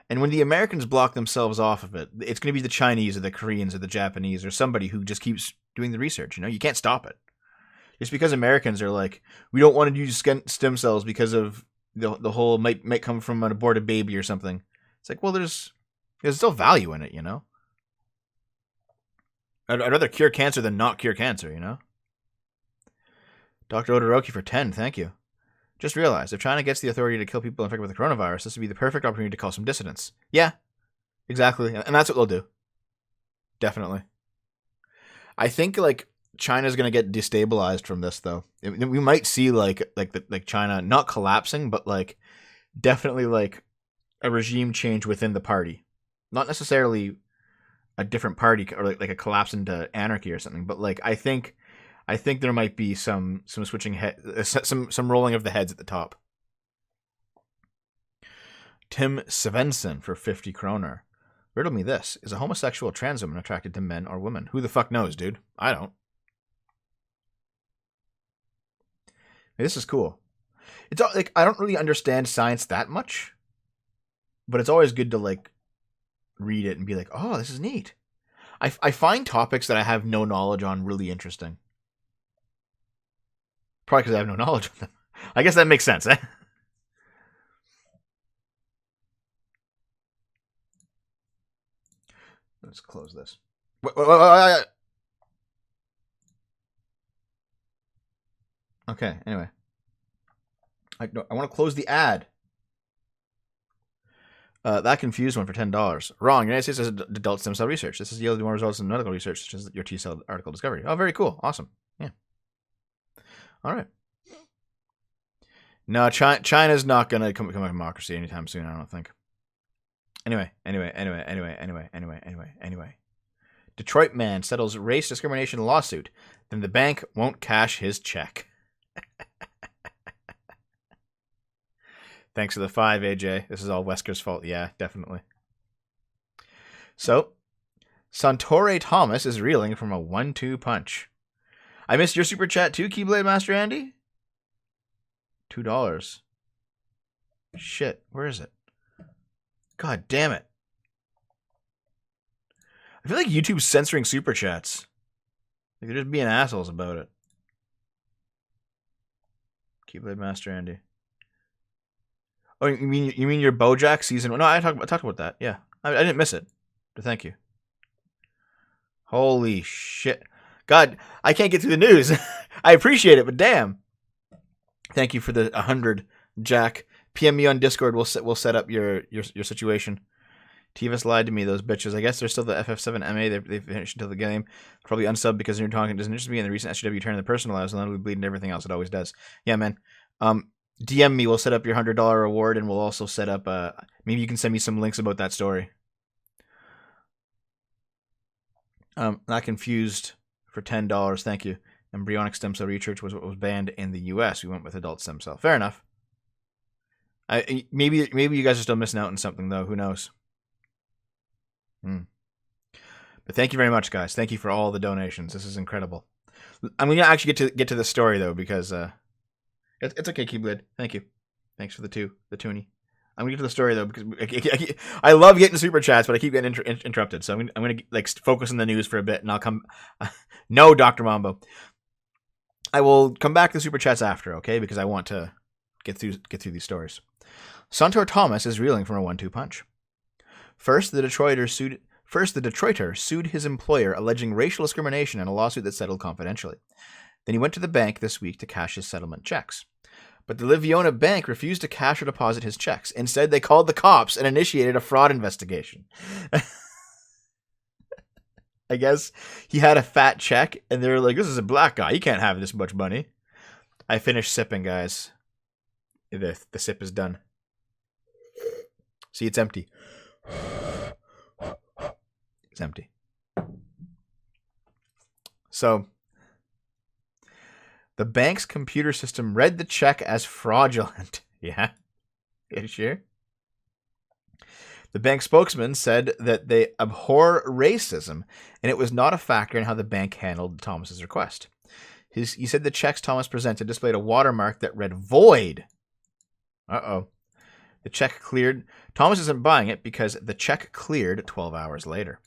And when the Americans block themselves off of it, it's going to be the Chinese or the Koreans or the Japanese or somebody who just keeps doing the research. You can't stop it. It's because Americans are like, we don't want to use stem cells because of the whole might come from an aborted baby or something. It's like, well, there's still value in it, I'd rather cure cancer than not cure cancer, Dr. Odoroki for 10, thank you. Just realized, if China gets the authority to kill people infected with the coronavirus, this would be the perfect opportunity to call some dissidents. Yeah, exactly. And that's what they'll do. Definitely. I think, like, China's going to get destabilized from this, though. We might see, like China not collapsing, but, like, definitely, like, a regime change within the party. Not necessarily a different party or, like a collapse into anarchy or something, but, like, I think there might be some switching some rolling of the heads at the top. Tim Svensson for 50 kroner. Riddle me this: is a homosexual trans woman attracted to men or women? Who the fuck knows, dude? I don't. This is cool. It's like I don't really understand science that much, but it's always good to like read it and be like, oh, this is neat. I find topics that I have no knowledge on really interesting. Probably because I have no knowledge of them. I guess that makes sense, eh? Let's close this. Okay, anyway. I want to close the ad. That confused one for $10. Wrong. United States has adult stem cell research. This has yielded more results in medical research, such as your T cell article discovery. Oh, very cool. Awesome. Yeah. All right. No, China's not going to become a democracy anytime soon, I don't think. Anyway. Detroit man settles race discrimination lawsuit. Then the bank won't cash his check. Thanks for the 5, AJ. This is all Wesker's fault. Yeah, definitely. So, Santore Thomas is reeling from a 1-2 punch. I missed your super chat too, Keyblade Master Andy? $2. Shit, where is it? God damn it. I feel like YouTube's censoring super chats. Like they're just being assholes about it. Keyblade Master Andy. Oh, you mean your BoJack season 1? No, I talked about that. Yeah, I didn't miss it. But thank you. Holy shit. God, I can't get through the news. I appreciate it, but damn. Thank you for the 100, Jack. PM me on Discord. We'll set up your situation. Tivas lied to me, those bitches. I guess they're still the FF7 MA. They've finished until the game. Probably unsub because you're talking. It doesn't interest me in the recent SJW turn in the personal lives, and then we bleed and everything else. It always does. Yeah, man. DM me. We'll set up your $100 reward, and we'll also set up. Maybe you can send me some links about that story. Not confused for $10. Thank you. Embryonic stem cell research was what was banned in the U.S. We went with adult stem cell. Fair enough. Maybe you guys are still missing out on something though. Who knows? But thank you very much, guys. Thank you for all the donations. This is incredible. I'm gonna actually get to the story though, because it's okay, Keyblade. Thank you. Thanks for the toonie. I'm gonna get to the story though, because I love getting super chats, but I keep getting interrupted. So I'm gonna like focus on the news for a bit, and I'll come. No, Dr. Mambo. I will come back to the super chats after, okay? Because I want to get through these stories. Santor Thomas is reeling from a 1-2 punch. First, the Detroiter sued his employer, alleging racial discrimination in a lawsuit that settled confidentially. Then he went to the bank this week to cash his settlement checks. But the Liviona Bank refused to cash or deposit his checks. Instead, they called the cops and initiated a fraud investigation. I guess he had a fat check, and they were like, this is a black guy. He can't have this much money. I finished sipping, guys. The sip is done. See, it's empty. It's empty. So, the bank's computer system read the check as fraudulent. Yeah? You sure? The bank spokesman said that they abhor racism, and it was not a factor in how the bank handled Thomas's request. He said the checks Thomas presented displayed a watermark that read void. Uh-oh. The check cleared. Thomas isn't buying it because the check cleared 12 hours later.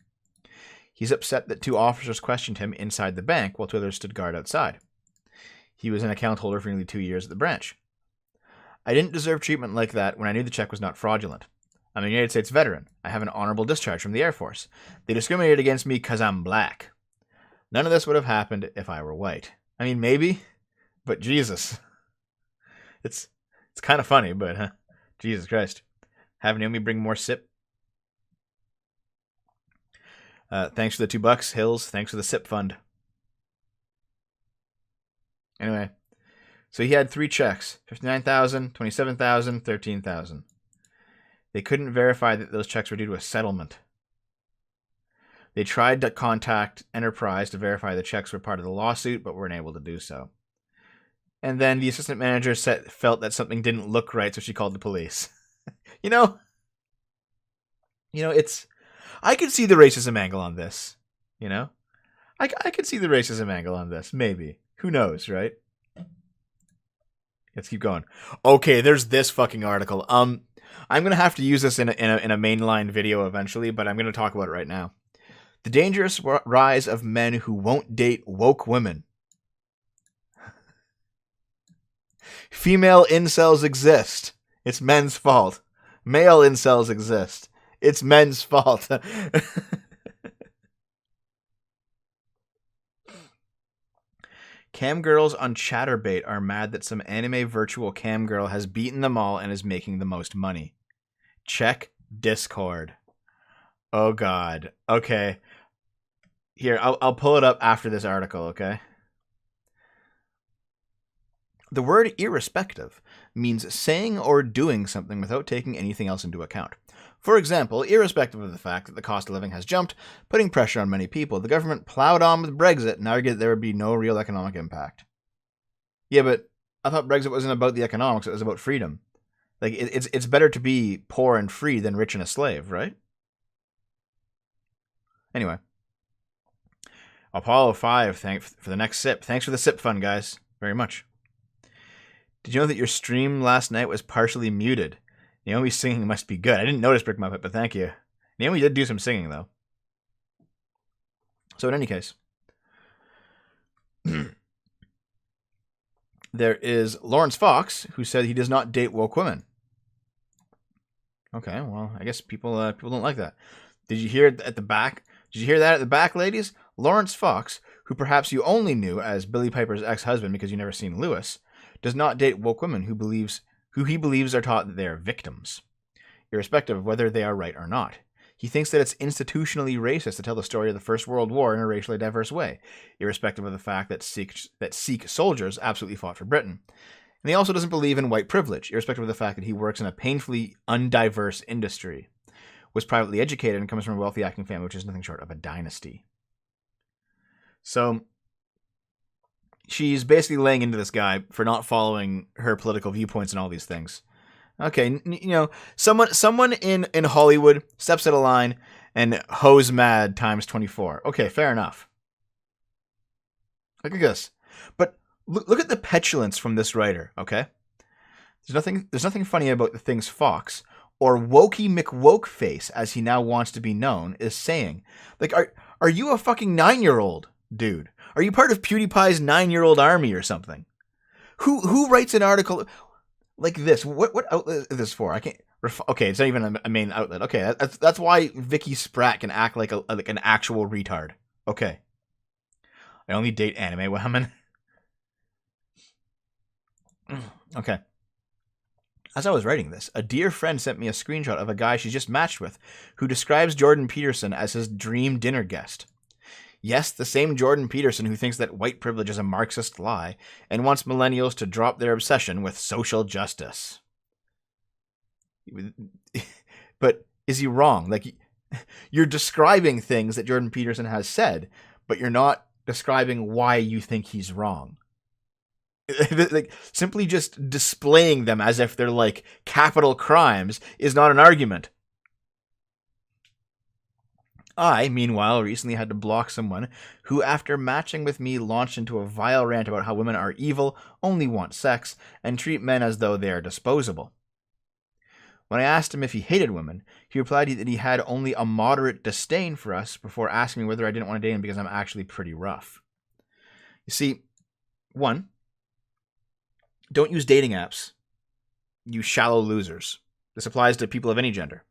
He's upset that 2 officers questioned him inside the bank while 2 others stood guard outside. He was an account holder for nearly 2 years at the branch. I didn't deserve treatment like that when I knew the check was not fraudulent. I'm a United States veteran. I have an honorable discharge from the Air Force. They discriminated against me because I'm black. None of this would have happened if I were white. I mean, maybe, but Jesus. It's kind of funny, but Jesus Christ. Have Naomi bring more sip. Thanks for the $2, Hills. Thanks for the sip fund. Anyway, so he had 3 checks: $59,000, $27,000, $13,000. They couldn't verify that those checks were due to a settlement. They tried to contact Enterprise to verify the checks were part of the lawsuit, but weren't able to do so. And then the assistant manager felt that something didn't look right, so she called the police. You know, it's... I could see the racism angle on this, you know? I could see the racism angle on this, maybe. Who knows, right? Let's keep going. Okay, there's this fucking article. I'm going to have to use this in a mainline video eventually, but I'm going to talk about it right now. The dangerous rise of men who won't date woke women. Female incels exist. It's men's fault. Male incels exist. It's men's fault. Cam girls on Chatterbait are mad that some anime virtual cam girl has beaten them all and is making the most money. Check Discord. Oh God. Okay. Here, I'll pull it up after this article, okay? The word irrespective means saying or doing something without taking anything else into account. For example, irrespective of the fact that the cost of living has jumped, putting pressure on many people, the government plowed on with Brexit and argued that there would be no real economic impact. Yeah, but I thought Brexit wasn't about the economics, it was about freedom. Like, it's better to be poor and free than rich and a slave, right? Anyway. Apollo 5, thanks for the next sip. Thanks for the sip fund, guys. Very much. Did you know that your stream last night was partially muted? Naomi's singing must be good. I didn't notice, Brick Muppet, but thank you. Naomi did do some singing, though. So in any case, there is Lawrence Fox, who said he does not date woke women. Okay, well, I guess people don't like that. Did you hear it at the back? Did you hear that at the back, ladies? Lawrence Fox, who perhaps you only knew as Billy Piper's ex-husband because you never seen Lewis, does not date woke women who he believes are taught that they are victims, irrespective of whether they are right or not. He thinks that it's institutionally racist to tell the story of the First World War in a racially diverse way, irrespective of the fact that Sikh soldiers absolutely fought for Britain. And he also doesn't believe in white privilege, irrespective of the fact that he works in a painfully undiverse industry, was privately educated, and comes from a wealthy acting family, which is nothing short of a dynasty. So she's basically laying into this guy for not following her political viewpoints and all these things. Okay, someone in Hollywood steps out of line and hoes mad times 24. Okay, fair enough. Look at this. But look at the petulance from this writer, okay? There's nothing funny about the things Fox, or Wokey McWokeface, as he now wants to be known, is saying. Like, are you a fucking 9-year-old, dude? Are you part of PewDiePie's 9-year-old army or something? Who writes an article like this? What outlet is this for? I can't. Okay, it's not even a main outlet. Okay, that's why Vicky Spratt can act like an actual retard. Okay, I only date anime women. Okay. As I was writing this, a dear friend sent me a screenshot of a guy she's just matched with, who describes Jordan Peterson as his dream dinner guest. Yes, the same Jordan Peterson who thinks that white privilege is a Marxist lie and wants millennials to drop their obsession with social justice. But is he wrong? Like, you're describing things that Jordan Peterson has said, but you're not describing why you think he's wrong. Like, simply just displaying them as if they're like capital crimes is not an argument. I, meanwhile, recently had to block someone who, after matching with me, launched into a vile rant about how women are evil, only want sex, and treat men as though they are disposable. When I asked him if he hated women, he replied that he had only a moderate disdain for us before asking me whether I didn't want to date him because I'm actually pretty rough. You see, one, don't use dating apps. You shallow losers. This applies to people of any gender.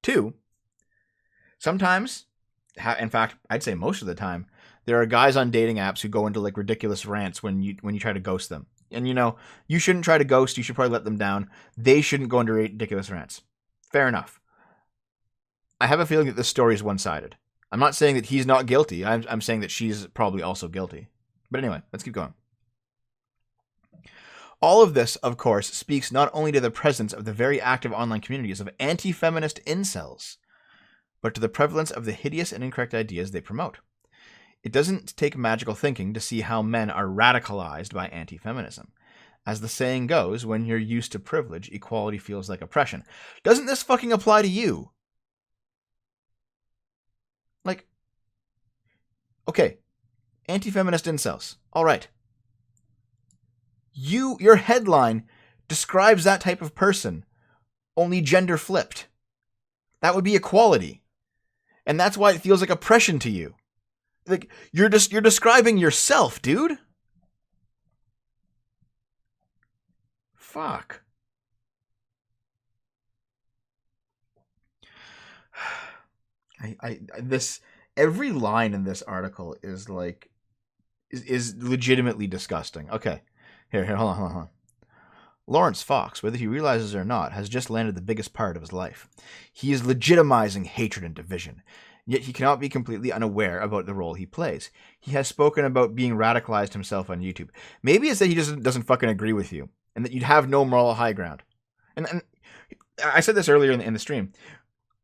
Two, sometimes, in fact, I'd say most of the time, there are guys on dating apps who go into like ridiculous rants when you try to ghost them. And you shouldn't try to ghost. You should probably let them down. They shouldn't go into ridiculous rants. Fair enough. I have a feeling that this story is one-sided. I'm not saying that he's not guilty. I'm saying that she's probably also guilty. But anyway, let's keep going. All of this, of course, speaks not only to the presence of the very active online communities of anti-feminist incels, but to the prevalence of the hideous and incorrect ideas they promote. It doesn't take magical thinking to see how men are radicalized by anti-feminism. As the saying goes, when you're used to privilege, equality feels like oppression. Doesn't this fucking apply to you? Like, okay, anti-feminist incels. All right. Your headline describes that type of person, only gender flipped. That would be equality. And that's why it feels like oppression to you. Like, you're describing yourself, dude. Fuck. Every line in this article is like is legitimately disgusting. Okay. Here, hold on. Lawrence Fox, whether he realizes it or not, has just landed the biggest part of his life. He is legitimizing hatred and division, yet he cannot be completely unaware about the role he plays. He has spoken about being radicalized himself on YouTube. Maybe it's that he doesn't fucking agree with you, and that you'd have no moral high ground. And I said this earlier in the stream.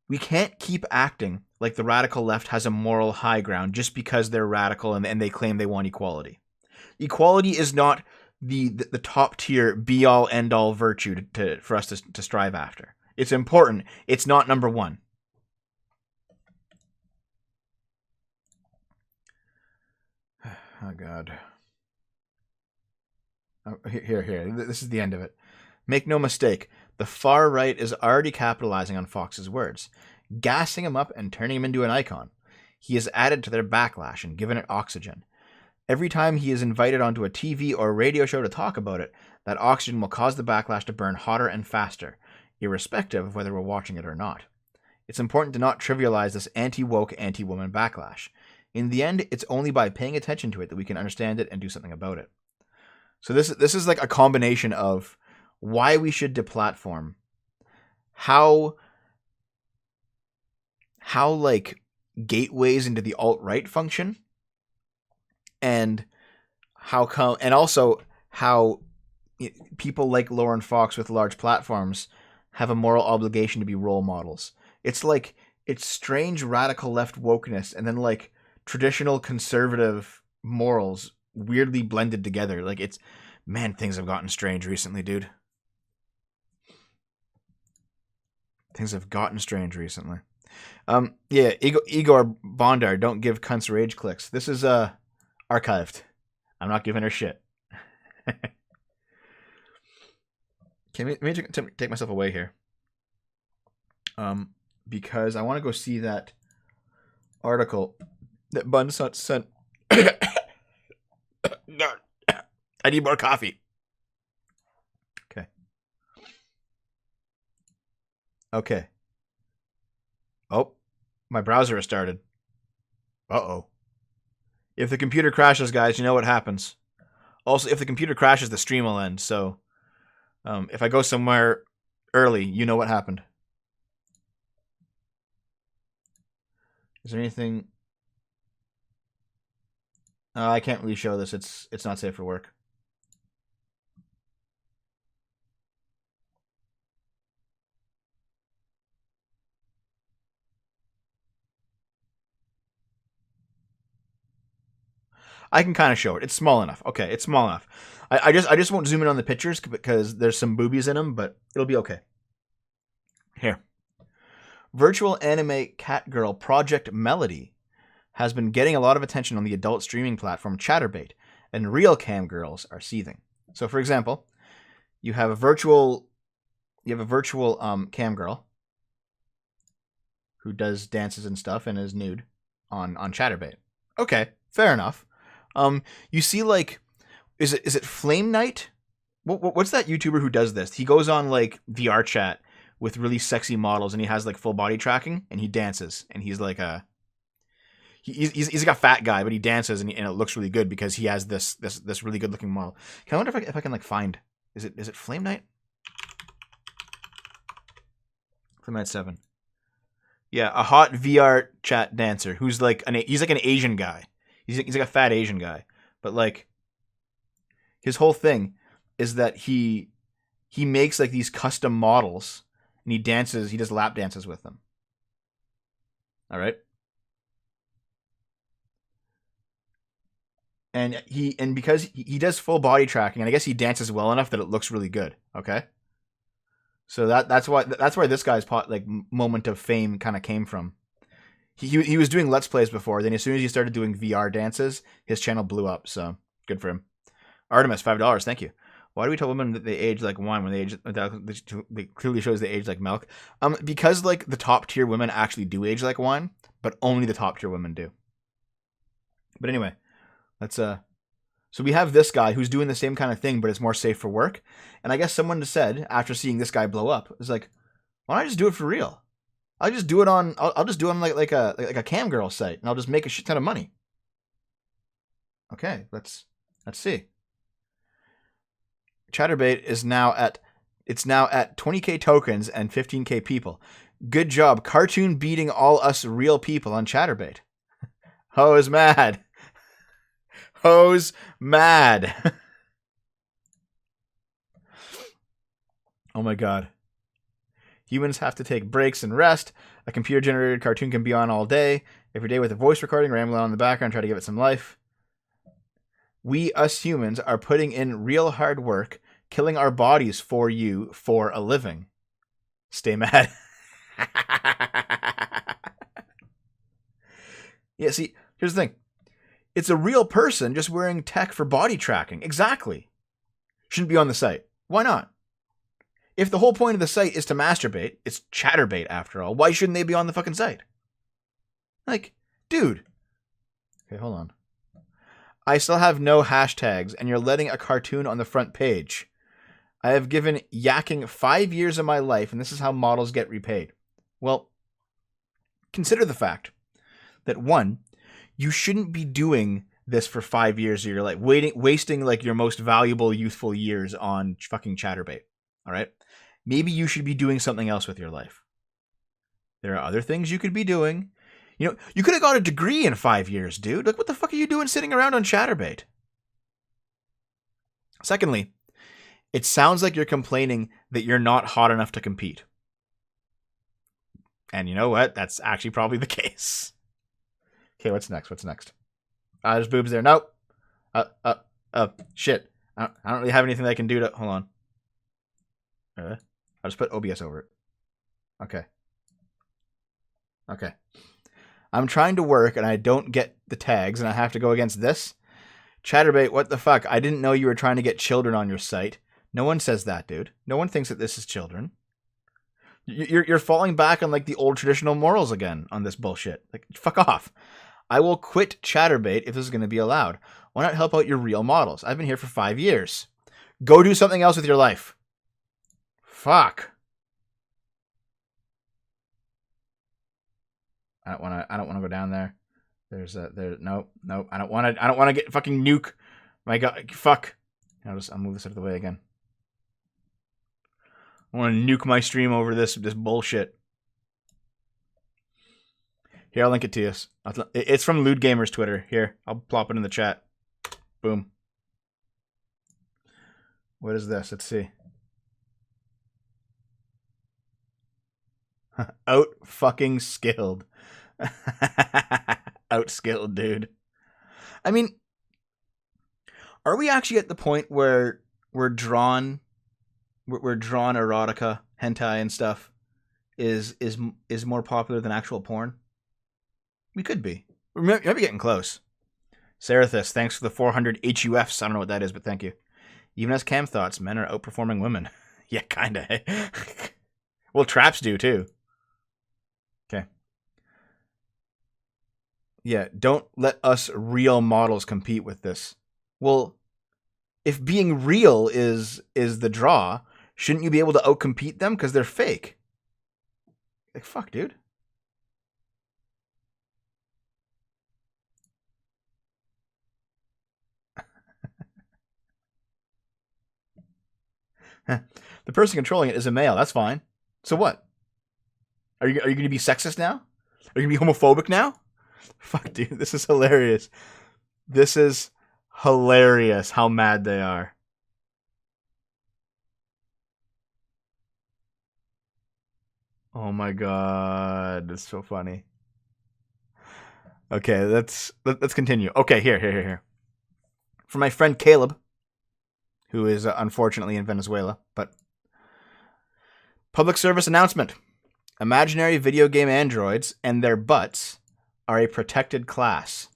We can't keep acting like the radical left has a moral high ground just because they're radical and they claim they want equality. Equality is not the top tier be all end all virtue for us to strive after. It's important. It's not number one. Oh God. Oh, here. This is the end of it. Make no mistake, the far right is already capitalizing on Fox's words, gassing him up and turning him into an icon. He has added to their backlash and given it oxygen. Every time he is invited onto a TV or radio show to talk about it, that oxygen will cause the backlash to burn hotter and faster, irrespective of whether we're watching it or not. It's important to not trivialize this anti-woke, anti-woman backlash. In the end, it's only by paying attention to it that we can understand it and do something about it. So this is like a combination of why we should deplatform, how like gateways into the alt-right function, and also how people like Lauren Fox with large platforms have a moral obligation to be role models. It's like, it's strange radical left wokeness and then like traditional conservative morals weirdly blended together. Like, it's, man, things have gotten strange recently, dude. Things have gotten strange recently. Yeah, Igor Bondar, don't give cunts rage clicks. This is archived. I'm not giving her shit. Okay, let me take myself away here. Because I want to go see that article that Bunsut sent. I need more coffee. Okay. Oh, my browser has started. Uh-oh. If the computer crashes, guys, you know what happens. Also, if the computer crashes, the stream will end. So, if I go somewhere early, you know what happened. Is there anything? I can't really show this. It's not safe for work. I can kind of show it. It's small enough. Okay, it's small enough. I just won't zoom in on the pictures because there's some boobies in them, but it'll be okay. Here. Virtual anime cat girl Project Melody has been getting a lot of attention on the adult streaming platform Chatterbait, and real cam girls are seething. So, for example, you have a virtual cam girl who does dances and stuff and is nude on Chatterbait. Okay, fair enough. You see, like, is it Flame Knight? What's that YouTuber who does this? He goes on like VR chat with really sexy models, and he has like full body tracking, and he dances, and he's like he's like a fat guy, but he dances, and it looks really good because he has this really good looking model. I wonder if I can like find is it Flame Knight? Flame Knight 7. Yeah, a hot VR chat dancer who's like he's like an Asian guy. He's like a fat Asian guy, but like his whole thing is that he makes like these custom models and he does lap dances with them. All right. And because he does full body tracking, and I guess he dances well enough that it looks really good. Okay. So that's why this guy's moment of fame kind of came from. He was doing Let's Plays before. Then as soon as he started doing VR dances, his channel blew up. So good for him. Artemis, $5. Thank you. Why do we tell women that they age like wine when they age? That clearly shows they age like milk. Because like the top tier women actually do age like wine, but only the top tier women do. But anyway, let's So we have this guy who's doing the same kind of thing, but it's more safe for work. And I guess someone said after seeing this guy blow up, it's like, why don't I just do it for real? I'll just do it on like a cam girl site, and I'll just make a shit ton of money. Okay, let's see. Chatterbait is now at 20k tokens and 15k people. Good job, cartoon beating all us real people on Chatterbait. Ho's mad. Ho's mad. Oh my god. Humans have to take breaks and rest. A computer-generated cartoon can be on all day, every day with a voice recording, rambling on in the background, try to give it some life. We, us humans, are putting in real hard work, killing our bodies for you for a living. Stay mad. Yeah, see, here's the thing. It's a real person just wearing tech for body tracking. Exactly. Shouldn't be on the site. Why not? If the whole point of the site is to masturbate, it's Chatterbait after all, why shouldn't they be on the fucking site? Like, dude. Okay, hold on. I still have no hashtags, and you're letting a cartoon on the front page. I have given yakking 5 years of my life, and this is how models get repaid. Well, consider the fact that, one, you shouldn't be doing this for 5 years of your life, wasting like your most valuable youthful years on fucking Chatterbait. All right? Maybe you should be doing something else with your life. There are other things you could be doing. You know, you could have got a degree in 5 years, dude. Like, what the fuck are you doing sitting around on Chatterbait? Secondly, it sounds like you're complaining that you're not hot enough to compete. And you know what? That's actually probably the case. Okay, what's next? There's boobs there. Nope. Shit. I don't really have anything that I can do to... Hold on. I'll just put OBS over it. Okay. Okay. I'm trying to work and I don't get the tags and I have to go against this? Chatterbait, what the fuck? I didn't know you were trying to get children on your site. No one says that, dude. No one thinks that this is children. You're falling back on like the old traditional morals again on this bullshit. Like, fuck off. I will quit Chatterbait if this is going to be allowed. Why not help out your real models? I've been here for 5 years. Go do something else with your life. Fuck. I don't want to go down there. Nope. I don't want to get fucking nuke. My god, fuck. I'll move this out of the way again. I want to nuke my stream over this bullshit. Here, I'll link it to you. It's from Lewd Gamer's Twitter. Here, I'll plop it in the chat. Boom. What is this? Let's see. Out fucking skilled. Outskilled, dude. I mean, are we actually at the point where we're drawn erotica, hentai and stuff is more popular than actual porn? We could be. We might be getting close. Sarathis, thanks for the 400 HUFs. I don't know what that is, but thank you. Even as Cam thoughts, men are outperforming women. Yeah, kinda. Well, traps do too. Okay. Yeah, don't let us real models compete with this. Well, if being real is the draw, shouldn't you be able to outcompete them because they're fake? Like, fuck, dude. The person controlling it is a male. That's fine. So what? Are you going to be sexist now? Are you going to be homophobic now? Fuck, dude. This is hilarious. This is hilarious how mad they are. Oh my god. That's so funny. Okay, let's continue. Okay, here. For my friend Caleb, who is unfortunately in Venezuela, but public service announcement. Imaginary video game androids and their butts are a protected class.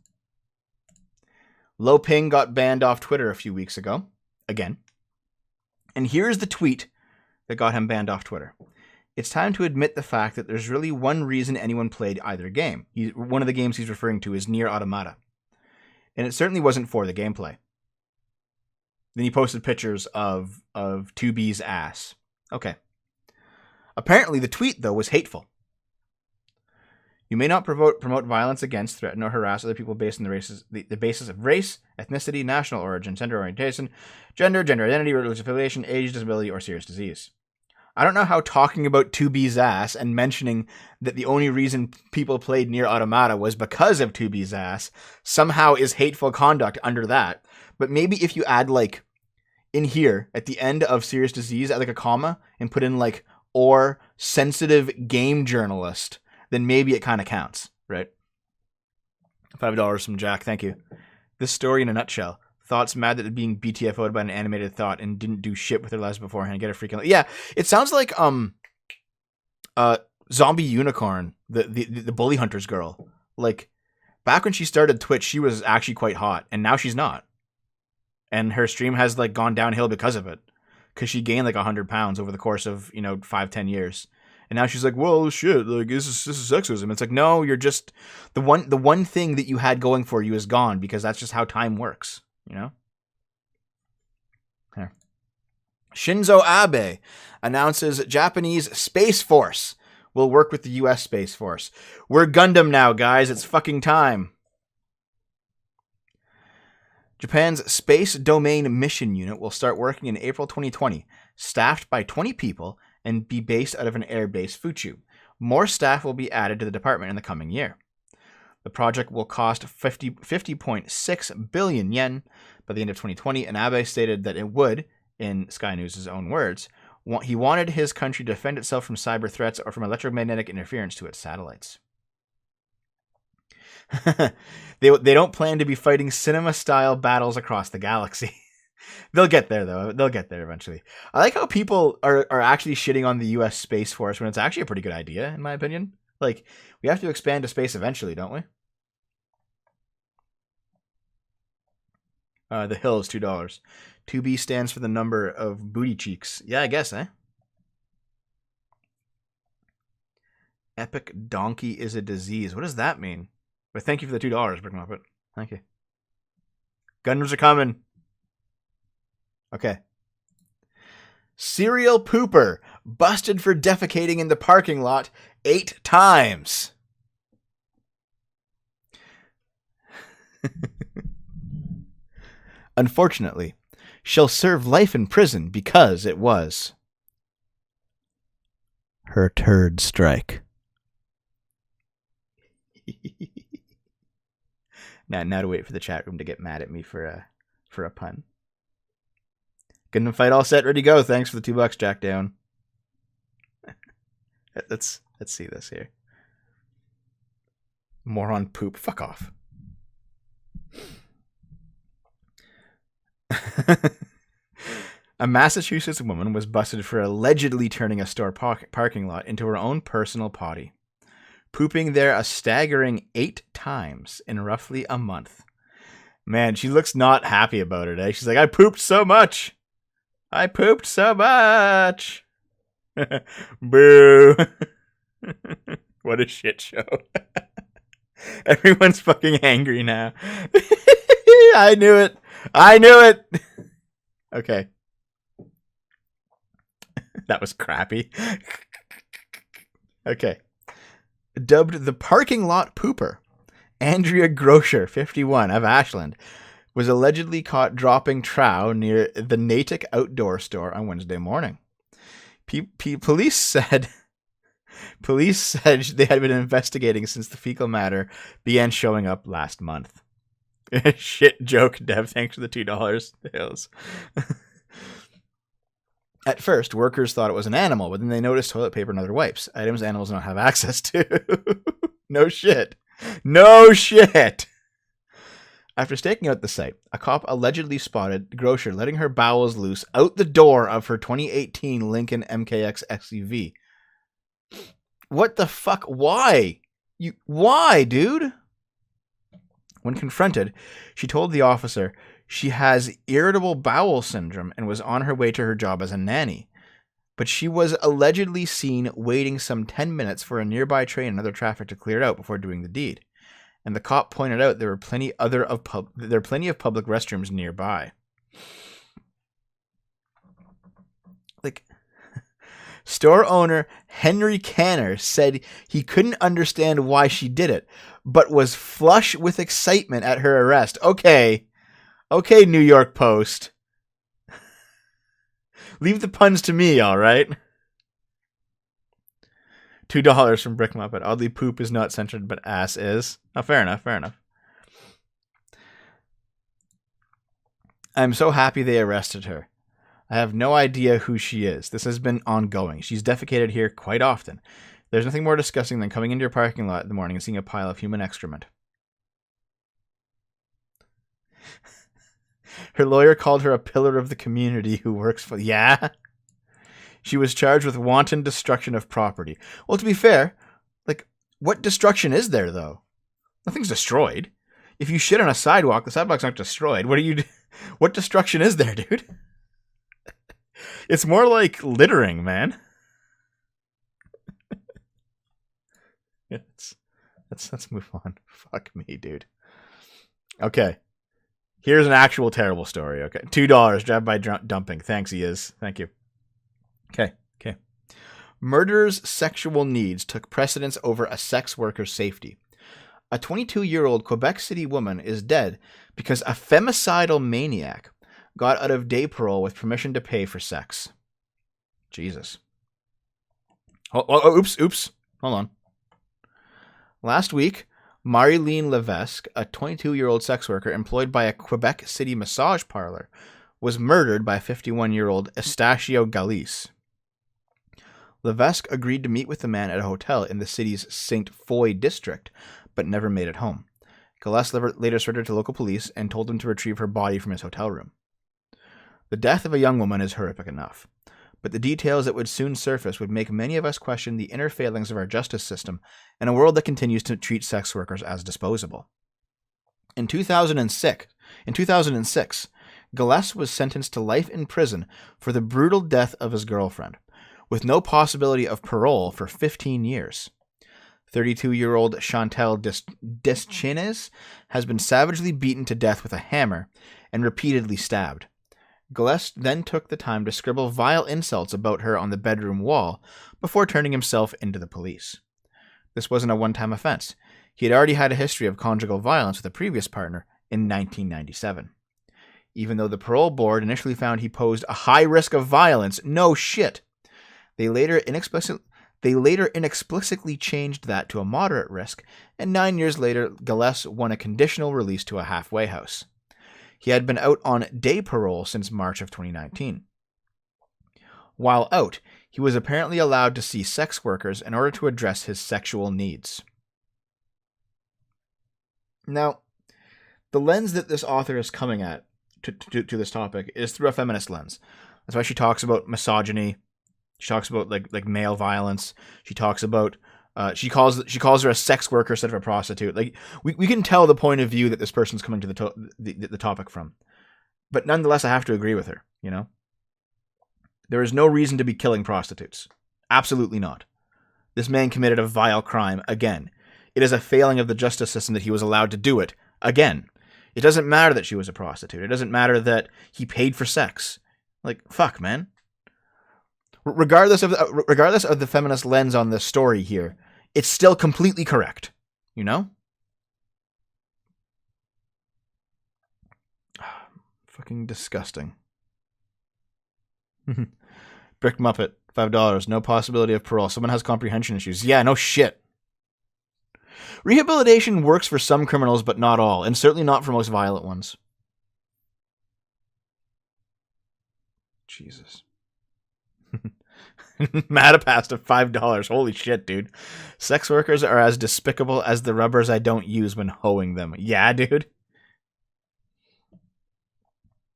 Low Ping got banned off Twitter a few weeks ago. Again. And here's the tweet that got him banned off Twitter. It's time to admit the fact that there's really one reason anyone played either game. One of the games he's referring to is Nier Automata. And it certainly wasn't for the gameplay. Then he posted pictures of 2B's ass. Okay. Apparently the tweet, though, was hateful. You may not promote violence against, threaten, or harass other people based on the basis of race, ethnicity, national origin, gender orientation, gender identity, religious affiliation, age, disability, or serious disease. I don't know how talking about 2B's ass and mentioning that the only reason people played Nier Automata was because of 2B's ass somehow is hateful conduct under that. But maybe if you add, like, in here, at the end of serious disease, add, like, a comma and put in, like, or sensitive game journalist, then maybe it kind of counts, right? $5 from Jack, thank you. This story in a nutshell. Thoughts mad that being BTFO'd by an animated thought and didn't do shit with their lives beforehand. Get a freaking... Yeah, it sounds like Zombie Unicorn, the Bully Hunters girl. Like, back when she started Twitch, she was actually quite hot, and now she's not. And her stream has, like, gone downhill because of it. Because she gained, like, 100 pounds over the course of, 5-10 years. And now she's like, well, shit, like, this is sexism. It's like, no, you're just... The one thing that you had going for you is gone, because that's just how time works. Here. Shinzo Abe announces Japanese Space Force will work with the US Space Force. We're Gundam now, guys. It's fucking time. Japan's Space Domain Mission Unit will start working in April 2020, staffed by 20 people and be based out of an airbase Fuchu. More staff will be added to the department in the coming year. The project will cost 50.6 billion yen by the end of 2020, and Abe stated that it would, in Sky News' own words, he wanted his country to defend itself from cyber threats or from electromagnetic interference to its satellites. They don't plan to be fighting cinema-style battles across the galaxy. They'll get there, though. They'll get there eventually. I like how people are actually shitting on the U.S. Space Force when it's actually a pretty good idea, in my opinion. Like, we have to expand to space eventually, don't we? The hill is $2. 2B stands for the number of booty cheeks. Yeah, I guess, eh? Epic donkey is a disease. What does that mean? But thank you for the $2, Brick Muppet. Thank you. Gundams are coming. Okay. Serial pooper busted for defecating in the parking lot 8 times. Unfortunately, she'll serve life in prison because it was her turd strike. Now to wait for the chat room to get mad at me for a pun. Gundam fight all set, ready to go. Thanks for the $2, Jack Down. Let's see this here. Moron poop. Fuck off. A Massachusetts woman was busted for allegedly turning a store parking lot into her own personal potty, pooping there a staggering 8 times in roughly a month. Man, she looks not happy about it, eh? She's like, I pooped so much. I pooped so much. Boo. What a shit show. Everyone's fucking angry now. I knew it. I knew it. Okay. That was crappy. Okay. Dubbed the parking lot pooper, Andrea Grosher, 51, of Ashland, was allegedly caught dropping trow near the Natick outdoor store on Wednesday morning. Police said they had been investigating since the fecal matter began showing up last month. Shit joke, Dev. Thanks for the $2. Hills. At first, workers thought it was an animal, but then they noticed toilet paper and other wipes, items animals don't have access to. No shit. No shit. After staking out the site, a cop allegedly spotted Grosher letting her bowels loose out the door of her 2018 Lincoln MKX SUV. What the fuck? Why? Why, dude? When confronted, she told the officer she has irritable bowel syndrome and was on her way to her job as a nanny. But she was allegedly seen waiting some 10 minutes for a nearby train and other traffic to clear out before doing the deed. And the cop pointed out there are plenty of public restrooms nearby. Like, store owner Henry Canner said he couldn't understand why she did it, but was flush with excitement at her arrest. Okay, New York Post. Leave the puns to me, all right? $2 from Brick Muppet. Oddly, poop is not censored, but ass is. Oh, fair enough. I'm so happy they arrested her. I have no idea who she is. This has been ongoing. She's defecated here quite often. There's nothing more disgusting than coming into your parking lot in the morning and seeing a pile of human excrement. Her lawyer called her a pillar of the community who works for... Yeah? She was charged with wanton destruction of property. Well, to be fair, like, what destruction is there, though? Nothing's destroyed. If you shit on a sidewalk, the sidewalk's not destroyed. What destruction is there, dude? It's more like littering, man. Let's move on. Fuck me, dude. Okay. Here's an actual terrible story, okay? $2, drive-by dumping. Thanks, he is. Thank you. Okay. Murderer's sexual needs took precedence over a sex worker's safety. A 22-year-old Quebec City woman is dead because a femicidal maniac got out of day parole with permission to pay for sex. Jesus. Oops. Hold on. Last week, Marilyn Levesque, a 22-year-old sex worker employed by a Quebec City massage parlor, was murdered by 51-year-old Estachio Galice. Levesque agreed to meet with the man at a hotel in the city's St. Foy district, but never made it home. Galice later surrendered to local police and told them to retrieve her body from his hotel room. The death of a young woman is horrific enough, but the details that would soon surface would make many of us question the inner failings of our justice system in a world that continues to treat sex workers as disposable. In 2006, Gillespie was sentenced to life in prison for the brutal death of his girlfriend, with no possibility of parole for 15 years. 32-year-old Chantal Deschines has been savagely beaten to death with a hammer and repeatedly stabbed. Gillespie then took the time to scribble vile insults about her on the bedroom wall before turning himself into the police. This wasn't a one-time offense. He had already had a history of conjugal violence with a previous partner in 1997. Even though the parole board initially found he posed a high risk of violence, no shit. They later inexplicably changed that to a moderate risk, and 9 years later, Gillespie won a conditional release to a halfway house. He had been out on day parole since March of 2019. While out, he was apparently allowed to see sex workers in order to address his sexual needs. Now, the lens that this author is coming at to this topic is through a feminist lens. That's why she talks about misogyny. She talks about like male violence. She talks about she calls her a sex worker instead of a prostitute. Like we can tell the point of view that this person's coming to the topic from, but nonetheless, I have to agree with her. You know, there is no reason to be killing prostitutes. Absolutely not. This man committed a vile crime again. It is a failing of the justice system that he was allowed to do it again. It doesn't matter that she was a prostitute. It doesn't matter that he paid for sex. Like, fuck, man. Regardless of the feminist lens on this story here, it's still completely correct. You know? Fucking disgusting. Brick Muppet, $5. No possibility of parole. Someone has comprehension issues. Yeah, no shit. Rehabilitation works for some criminals, but not all, and certainly not for most violent ones. Jesus. Matapast of $5. Holy shit, dude. Sex workers are as despicable as the rubbers I don't use when hoeing them. Yeah, dude.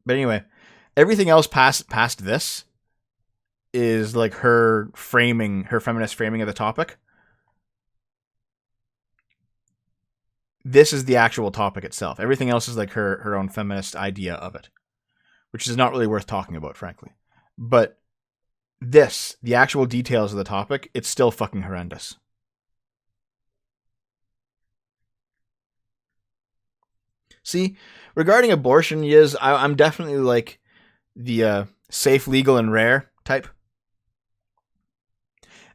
But anyway, everything else past this is like her feminist framing of the topic. This is the actual topic itself. Everything else is like her own feminist idea of it, which is not really worth talking about, frankly. But the actual details of the topic, it's still fucking horrendous. See, regarding abortion, I'm definitely like the safe, legal, and rare type.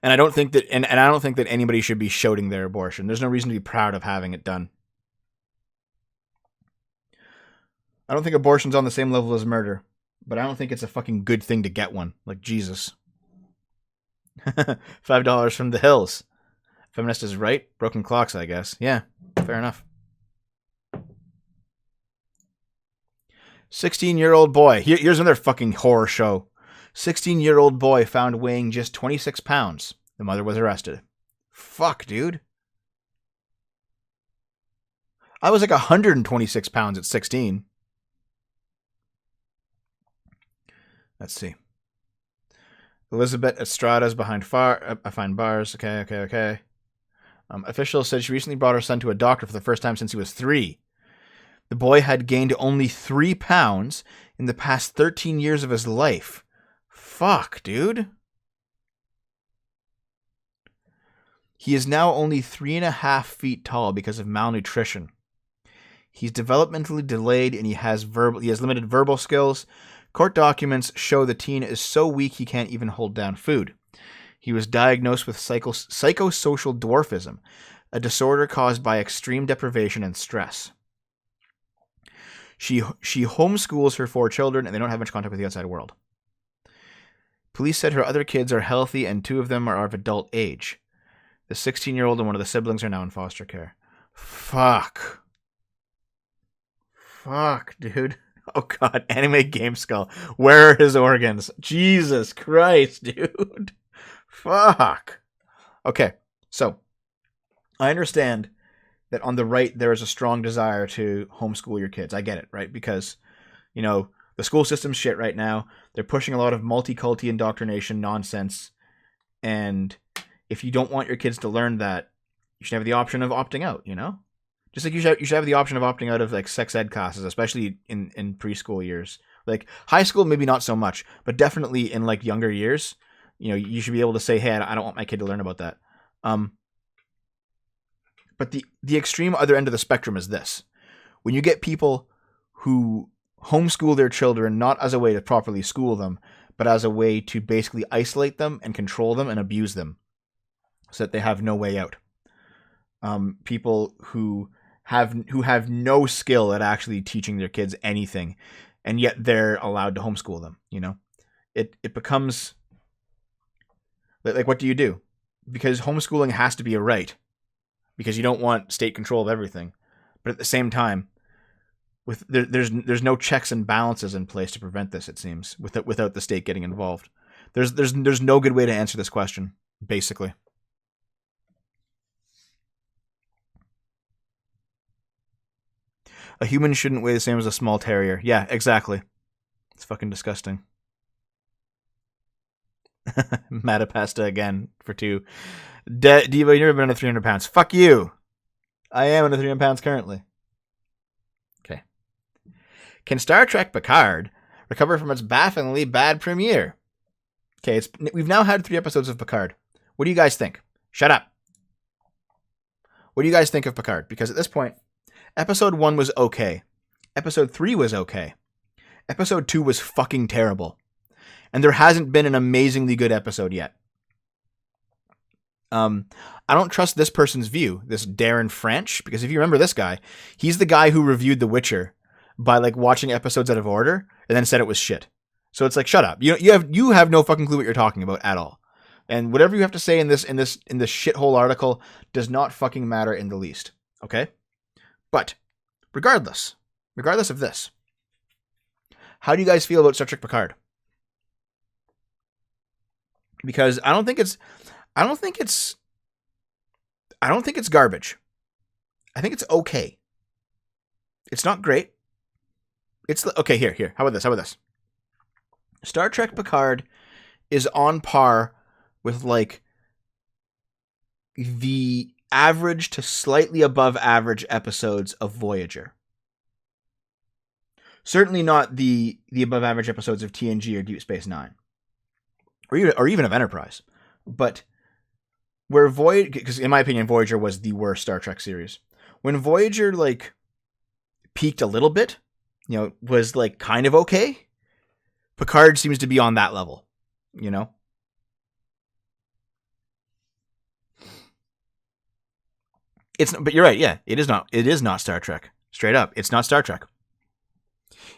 And I don't think that, and I don't think that anybody should be shouting their abortion. There's no reason to be proud of having it done. I don't think abortion's on the same level as murder, but I don't think it's a fucking good thing to get one. Like, Jesus. $5 from the hills. Feminist is right. Broken clocks, I guess. Yeah, fair enough. 16-year-old boy. Here's another fucking horror show. 16-year-old boy found weighing just 26 pounds. The mother was arrested. Fuck, dude. I was like 126 pounds at 16. Let's see. Elizabeth Estrada's behind bars. Okay. Officials said she recently brought her son to a doctor for the first time since he was 3. The boy had gained only 3 pounds in the past 13 years of his life. Fuck, dude. He is now only 3.5 feet tall because of malnutrition. He's developmentally delayed and he has limited verbal skills. Court documents show the teen is so weak he can't even hold down food. He was diagnosed with psychosocial dwarfism, a disorder caused by extreme deprivation and stress. She homeschools her 4 children and they don't have much contact with the outside world. Police said her other kids are healthy and 2 of them are of adult age. The 16-year-old and one of the siblings are now in foster care. Fuck, dude. Oh god, anime game skull. Where are his organs? Jesus Christ, dude. Fuck. Okay, so I understand that on the right there is a strong desire to homeschool your kids. I get it, right? Because, you know, The school system's shit right now. They're pushing a lot of multi-culti indoctrination nonsense. And if you don't want your kids to learn that, you should have the option of opting out, you know? Just like you should have the option of opting out of like sex ed classes, especially in preschool years. Like high school, maybe not so much, but definitely in like younger years, you know, you should be able to say, hey, I don't want my kid to learn about that. But the extreme other end of the spectrum is this. When you get people who homeschool their children not as a way to properly school them, but as a way to basically isolate them and control them and abuse them so that they have no way out. People who have no skill at actually teaching their kids anything, and yet they're allowed to homeschool them, you know? It becomes like, what do you do? Because homeschooling has to be a right, because you don't want state control of everything. But at the same time, there's no checks and balances in place to prevent this, it seems, without the state getting involved. There's no good way to answer this question, basically. A human shouldn't weigh the same as a small terrier. Yeah, exactly. It's fucking disgusting. Matapasta again for 2. Devo, you've never been under 300 pounds. Fuck you. I am under 300 pounds currently. Okay. Can Star Trek Picard recover from its bafflingly bad premiere? Okay, we've now had 3 episodes of Picard. What do you guys think? Shut up. What do you guys think of Picard? Because at this point, Episode 1 was okay. Episode 3 was okay. Episode 2 was fucking terrible. And there hasn't been an amazingly good episode yet. I don't trust this person's view, this Darren French, because if you remember this guy, he's the guy who reviewed The Witcher by like watching episodes out of order and then said it was shit. So it's like, shut up. You have no fucking clue what you're talking about at all. And whatever you have to say in this shithole article does not fucking matter in the least. Okay? But regardless of this, how do you guys feel about Star Trek Picard? Because I don't think it's garbage. I think it's okay. It's not great. It's okay. Here. How about this? Star Trek Picard is on par with like the average to slightly above average episodes of Voyager. Certainly not the above average episodes of TNG or Deep Space Nine, or even of Enterprise. But where Voyager, because in my opinion, Voyager was the worst Star Trek series. When Voyager like peaked a little bit, you know, was like kind of okay, Picard seems to be on that level, you know. But you're right. Yeah, it is not Star Trek. Straight up, it's not Star Trek.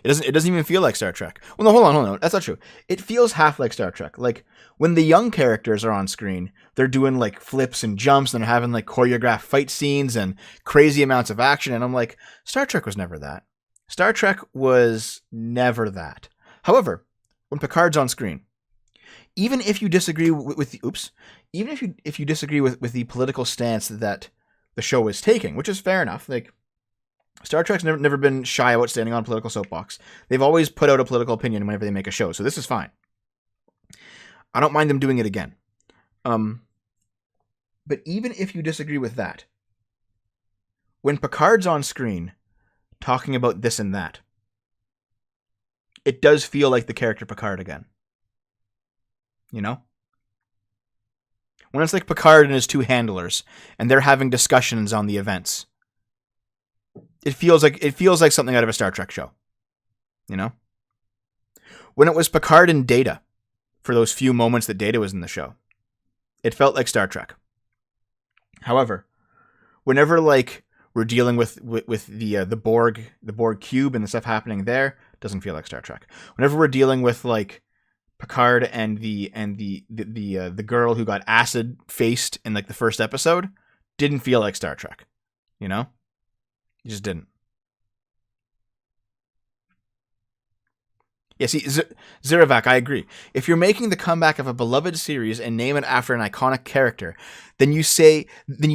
It doesn't even feel like Star Trek. Well, no, hold on. That's not true. It feels half like Star Trek. Like when the young characters are on screen, they're doing like flips and jumps and they're having like choreographed fight scenes and crazy amounts of action. And I'm like, Star Trek was never that. Star Trek was never that. However, when Picard's on screen, even if you disagree with the political stance that the show is taking, which is fair enough. Like Star Trek's never been shy about standing on a political soapbox. They've always put out a political opinion whenever they make a show, so this is fine. I don't mind them doing it again. But even if you disagree with that, when Picard's on screen talking about this and that, it does feel like the character Picard again. You know? When it's like Picard and his 2 handlers, and they're having discussions on the events, it feels like something out of a Star Trek show. You know? When it was Picard and Data, for those few moments that Data was in the show, it felt like Star Trek. However, whenever like we're dealing with the Borg cube and the stuff happening there, it doesn't feel like Star Trek. Whenever we're dealing with like Picard and the girl who got acid faced in like the first episode, didn't feel like Star Trek, you know? It just didn't. Yeah, see, Ziravac, I agree. If you're making the comeback of a beloved series and name it after an iconic character, then you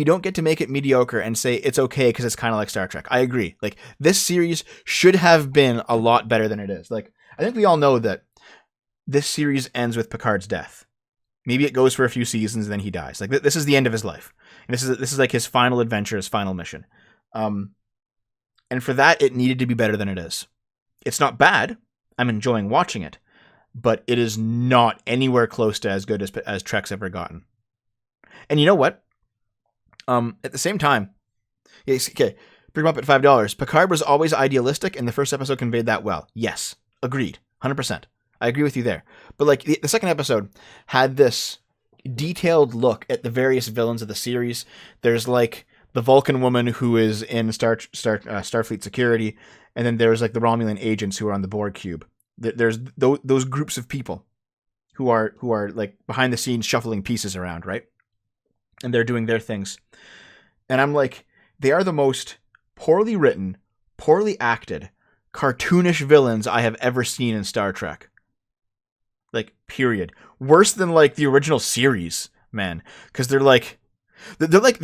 don't get to make it mediocre and say it's okay because it's kind of like Star Trek. I agree. Like, this series should have been a lot better than it is. Like, I think we all know that this series ends with Picard's death. Maybe it goes for a few seasons and then he dies. Like this is the end of his life. And this is like his final adventure, his final mission. And for that, it needed to be better than it is. It's not bad. I'm enjoying watching it, but it is not anywhere close to as good as Trek's ever gotten. And you know what? At the same time, yes, okay, bring him up at $5. Picard was always idealistic, and the first episode conveyed that well. Yes, agreed, 100%. I agree with you there. But like the second episode had this detailed look at the various villains of the series. There's like the Vulcan woman who is in Starfleet security, and then there's like the Romulan agents who are on the Borg cube. There's those groups of people who are like behind the scenes shuffling pieces around, right? And they're doing their things. And I'm like, they are the most poorly written, poorly acted, cartoonish villains I have ever seen in Star Trek. Like, period. Worse than like the original series, man. Because they're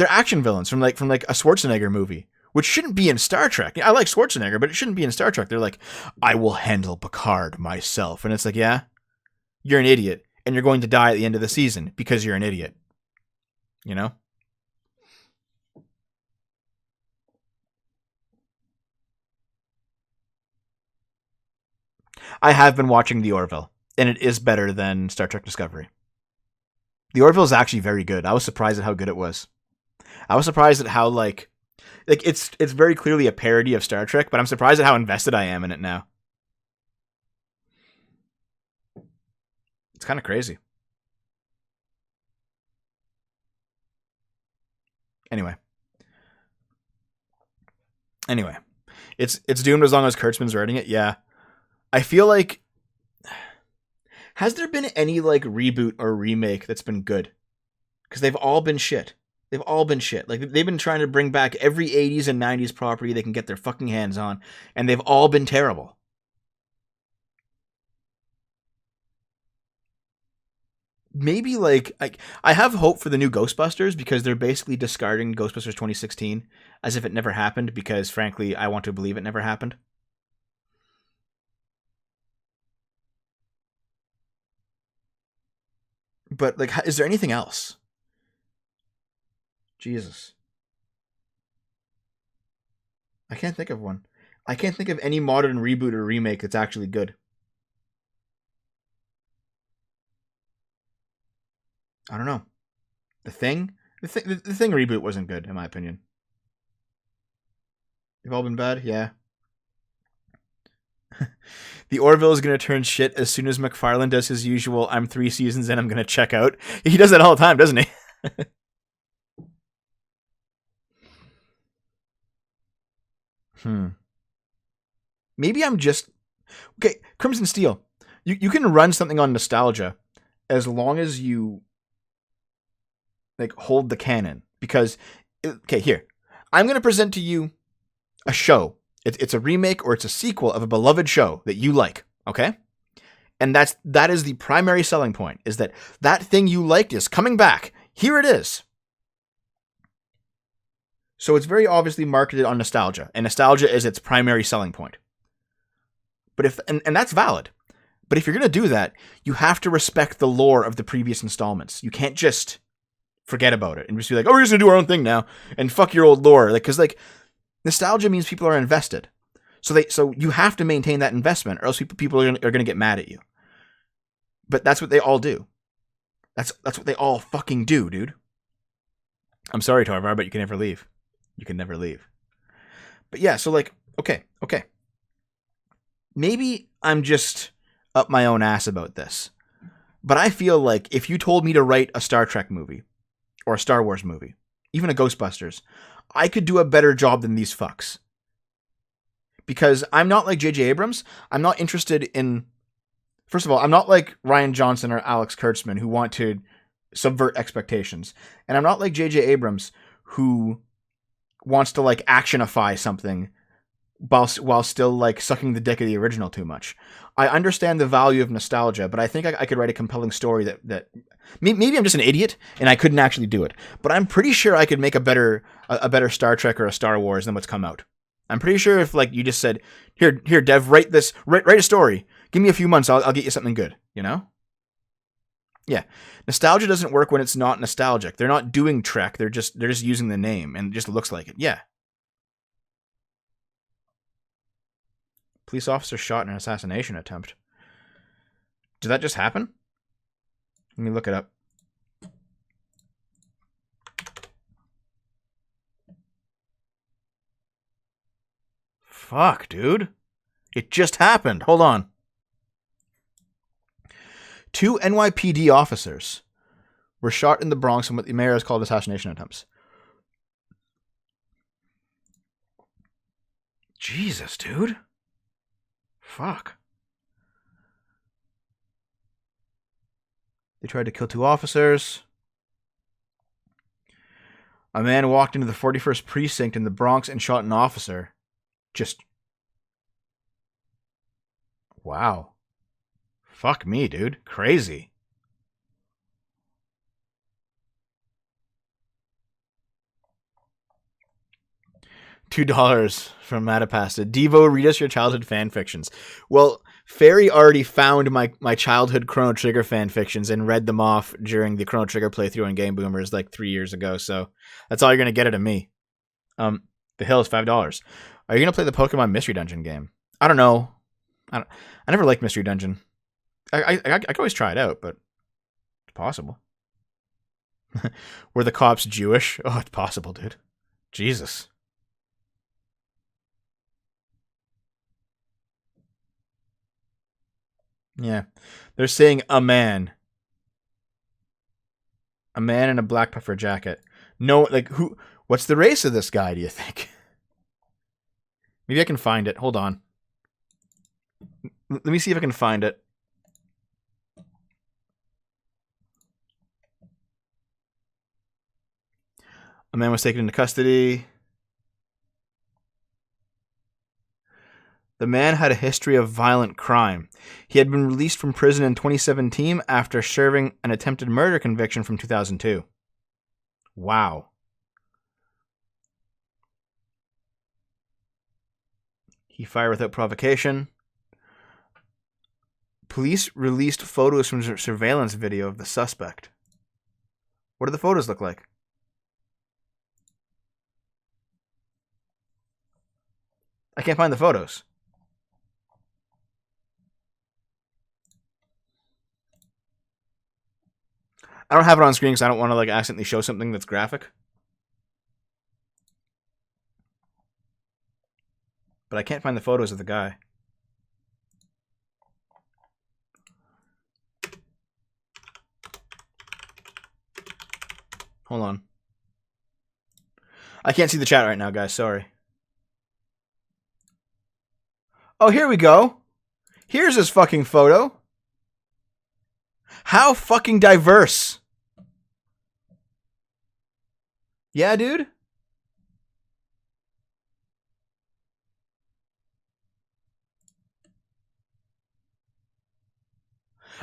action villains from like a Schwarzenegger movie, which shouldn't be in Star Trek. I like Schwarzenegger, but it shouldn't be in Star Trek. They're like, I will handle Picard myself. And it's like, yeah, you're an idiot. And you're going to die at the end of the season because you're an idiot. You know? I have been watching The Orville, and it is better than Star Trek Discovery. The Orville is actually very good. I was surprised at how good it was. I was surprised at how like it's very clearly a parody of Star Trek, but I'm surprised at how invested I am in it now. It's kind of crazy. Anyway, it's doomed as long as Kurtzman's writing it. Yeah, I feel like, has there been any like reboot or remake that's been good? Because they've all been shit. They've all been shit. Like they've been trying to bring back every 80s and 90s property they can get their fucking hands on, and they've all been terrible. Maybe like I have hope for the new Ghostbusters because they're basically discarding Ghostbusters 2016 as if it never happened, because frankly I want to believe it never happened. But like, is there anything else? Jesus, I can't think of one. I can't think of any modern reboot or remake that's actually good. I don't know. The Thing? The Thing reboot wasn't good, in my opinion. They've all been bad? Yeah. The Orville is going to turn shit as soon as McFarlane does his usual, I'm 3 seasons in, I'm going to check out. He does that all the time, doesn't he? Maybe I'm just... Okay, Crimson Steel. You can run something on nostalgia as long as you like hold the canon. Because, okay, here. I'm going to present to you a show. It's a remake or it's a sequel of a beloved show that you like, okay? And that is the primary selling point, is that thing you liked is coming back. Here it is. So it's very obviously marketed on nostalgia, and nostalgia is its primary selling point. But and that's valid. But if you're going to do that, you have to respect the lore of the previous installments. You can't just forget about it and just be like, oh, we're just going to do our own thing now and fuck your old lore. Like, cuz like nostalgia means people are invested. So you have to maintain that investment, or else people are going to get mad at you. But that's what they all do. That's what they all fucking do, dude. I'm sorry, Torvar, but you can never leave. You can never leave. But yeah, so like, okay. Maybe I'm just up my own ass about this. But I feel like if you told me to write a Star Trek movie, or a Star Wars movie, even a Ghostbusters, I could do a better job than these fucks. Because I'm not like J.J. Abrams. I'm not interested in... First of all, I'm not like Rian Johnson or Alex Kurtzman, who want to subvert expectations. And I'm not like J.J. Abrams, who wants to like actionify something while still like sucking the dick of the original too much. I understand the value of nostalgia, but I think I could write a compelling story that maybe I'm just an idiot and I couldn't actually do it. But I'm pretty sure I could make a better Star Trek or a Star Wars than what's come out. I'm pretty sure if like you just said, here, Dev, write a story, Give me a few months, I'll get you something good, you know? Yeah. Nostalgia doesn't work when it's not nostalgic. They're not doing Trek. They're just using the name and it just looks like it. Yeah. Police officer shot in an assassination attempt. Did that just happen? Let me look it up. Fuck, dude. It just happened. Hold on. 2 NYPD officers were shot in the Bronx in what the mayor has called assassination attempts. Jesus, dude. Fuck. They tried to kill 2 officers. A man walked into the 41st precinct in the Bronx and shot an officer. Just... Wow. Fuck me, dude. Crazy. $2 from Matapasta. Devo, read us your childhood fan fictions. Well, Fairy already found my childhood Chrono Trigger fan fictions and read them off during the Chrono Trigger playthrough on Game Boomers like 3 years ago, so that's all you're going to get out of me. The Hill is $5. Are you going to play the Pokemon Mystery Dungeon game? I don't know. I never liked Mystery Dungeon. I could always try it out, but it's possible. Were the cops Jewish? Oh, it's possible, dude. Jesus. Yeah. They're saying a man. A man in a black puffer jacket. No, like, who? What's the race of this guy, do you think? Maybe I can find it. Hold on. Let me see if I can find it. A man was taken into custody. The man had a history of violent crime. He had been released from prison in 2017 after serving an attempted murder conviction from 2002. Wow. He fired without provocation. Police released photos from surveillance video of the suspect. What do the photos look like? I can't find the photos. I don't have it on screen because I don't want to like accidentally show something that's graphic. But I can't find the photos of the guy. Hold on. I can't see the chat right now, guys. Sorry. Oh, here we go. Here's his fucking photo. How fucking diverse. Yeah, dude?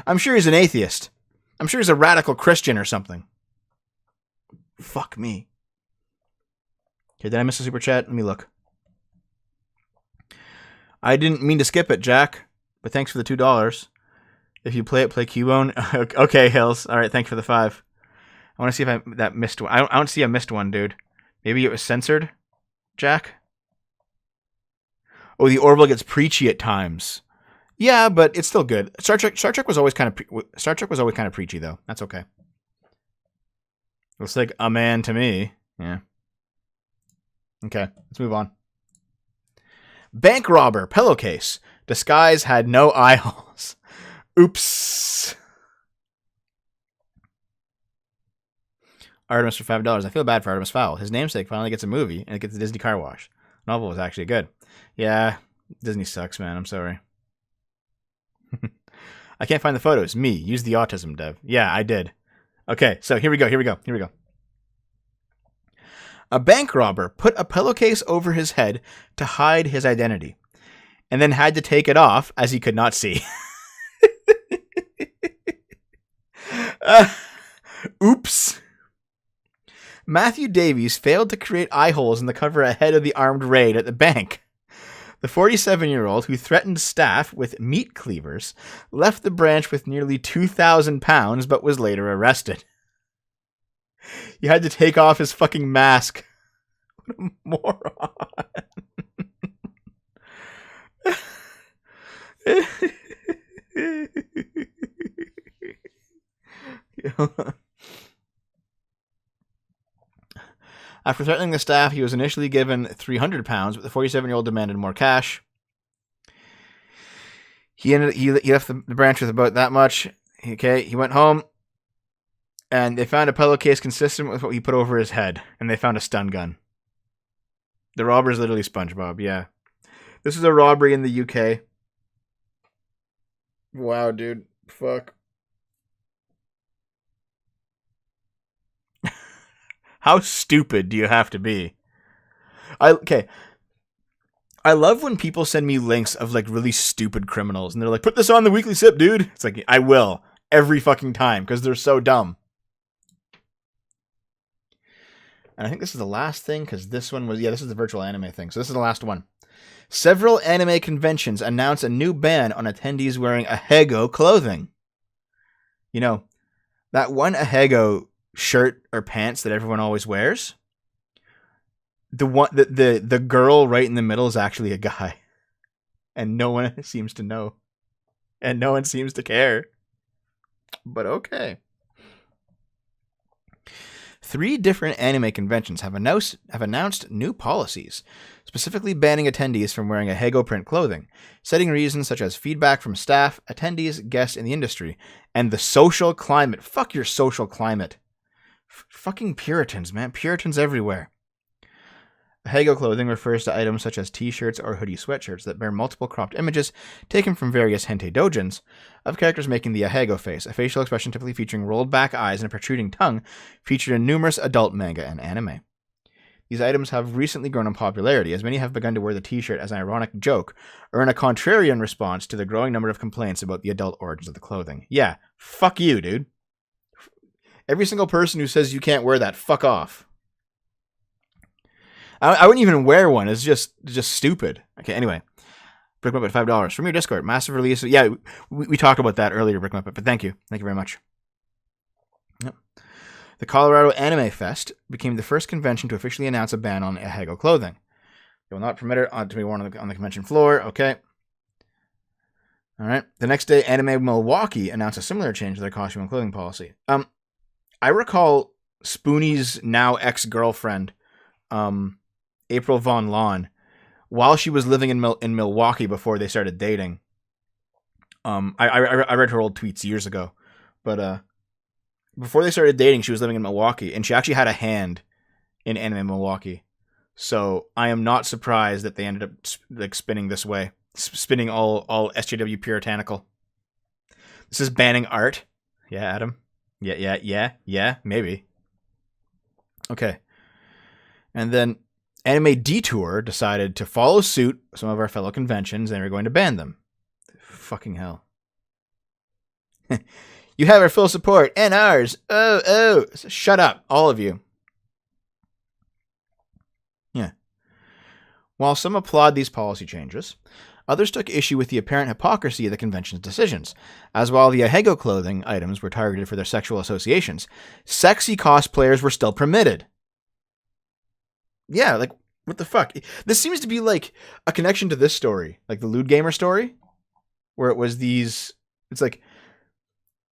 I'm sure he's an atheist. I'm sure he's a radical Christian or something. Fuck me. Okay, did I miss a super chat? Let me look. I didn't mean to skip it, Jack, but thanks for the $2. If you play it, play Cubone. Okay, Hills. All right, thanks for the 5. I want to see if that missed one. I don't see a missed one, dude. Maybe it was censored, Jack? Oh, the Orville gets preachy at times. Yeah, but it's still good. Star Trek was always kind of preachy, though. That's okay. Looks like a man to me. Yeah. Okay, let's move on. Bank robber, pillowcase. Disguise had no eye holes. Oops. Artemis for $5. I feel bad for Artemis Fowl. His namesake finally gets a movie, and it gets a Disney car wash. The novel was actually good. Yeah, Disney sucks, man. I'm sorry. I can't find the photos. Me. Use the autism, Dev. Yeah, I did. Okay, so here we go. A bank robber put a pillowcase over his head to hide his identity, and then had to take it off as he could not see. Oops. Matthew Davies failed to create eye holes in the cover ahead of the armed raid at the bank. The 47-year-old who threatened staff with meat cleavers left the branch with nearly 2,000 pounds but was later arrested. He had to take off his fucking mask. What a moron. After threatening the staff, he was initially given 300 pounds, but the 47-year-old demanded more cash. He left the branch with about that much. Okay, he went home, and they found a pillowcase consistent with what he put over his head, and they found a stun gun. The robber's literally SpongeBob, yeah. This is a robbery in the UK. Wow, dude. Fuck. How stupid do you have to be? I love when people send me links of like really stupid criminals and they're like, put this on the weekly sip, dude. It's like, I will every fucking time because they're so dumb. And I think this is the last thing because this one was, this is the virtual anime thing. So this is the last one. Several anime conventions announce a new ban on attendees wearing ahego clothing. You know, that one ahego shirt or pants that everyone always wears. The girl right in the middle is actually a guy, and no one seems to know, and no one seems to care. But okay. 3 different anime conventions have announced new policies, specifically banning attendees from wearing ahego print clothing, citing reasons such as feedback from staff, attendees, guests in the industry, and the social climate. Fuck your social climate. Fucking Puritans, man. Puritans everywhere. Ahego clothing refers to items such as t-shirts or hoodie sweatshirts that bear multiple cropped images taken from various hentai doujins of characters making the ahego face, a facial expression typically featuring rolled back eyes and a protruding tongue featured in numerous adult manga and anime. These items have recently grown in popularity, as many have begun to wear the t-shirt as an ironic joke or in a contrarian response to the growing number of complaints about the adult origins of the clothing. Yeah, fuck you, dude. Every single person who says you can't wear that, fuck off. I wouldn't even wear one. It's just stupid. Okay, anyway. Brick Muppet, $5 from your Discord. Massive release. Yeah, we talked about that earlier, Brick Muppet, but thank you. Thank you very much. Yep. The Colorado Anime Fest became the first convention to officially announce a ban on ahego clothing. They will not permit it to be worn on the convention floor. Okay. All right. The next day, Anime Milwaukee announced a similar change to their costume and clothing policy. I recall Spoonie's now ex-girlfriend, April Von Lawn, while she was living in Milwaukee before they started dating. I read her old tweets years ago, but before they started dating, she was living in Milwaukee, and she actually had a hand in Anime Milwaukee. So I am not surprised that they ended up like spinning this way, spinning all SJW puritanical. This is banning art. Yeah, Adam. Yeah, maybe. Okay. And then Anime Detour decided to follow suit with some of our fellow conventions, and we're going to ban them. Fucking hell. You have our full support, and ours. Oh. Shut up, all of you. Yeah. While some applaud these policy changes, others took issue with the apparent hypocrisy of the convention's decisions, as while the ahego clothing items were targeted for their sexual associations, sexy cosplayers were still permitted. Yeah, like, what the fuck? This seems to be like a connection to this story, like the Lewd Gamer story, where it was these, it's like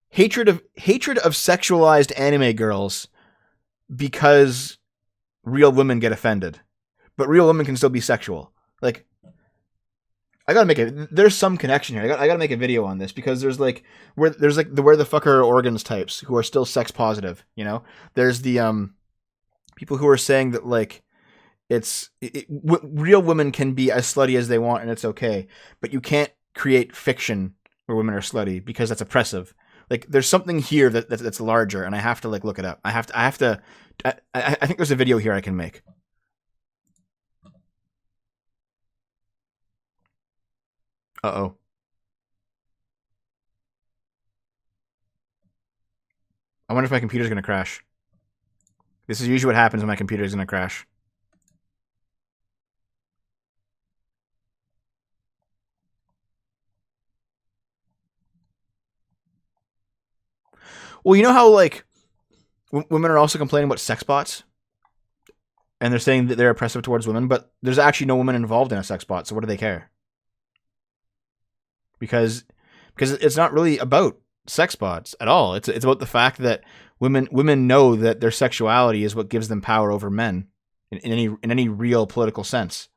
hatred of sexualized anime girls because real women get offended, but real women can still be sexual. Like, I gotta make it. There's some connection here. I gotta make a video on this because there's like where the fuck are organs types who are still sex positive. You know, there's the people who are saying that like real women can be as slutty as they want and it's okay, but you can't create fiction where women are slutty because that's oppressive. Like there's something here that's larger, and I have to like look it up. I think there's a video here I can make. Uh-oh. I wonder if my computer's going to crash. This is usually what happens when my computer's going to crash. Well, you know how like women are also complaining about sex bots, and they're saying that they're oppressive towards women, but there's actually no women involved in a sex bot, so what do they care? Because it's not really about sex bots at all. It's about the fact that women know that their sexuality is what gives them power over men in any real political sense.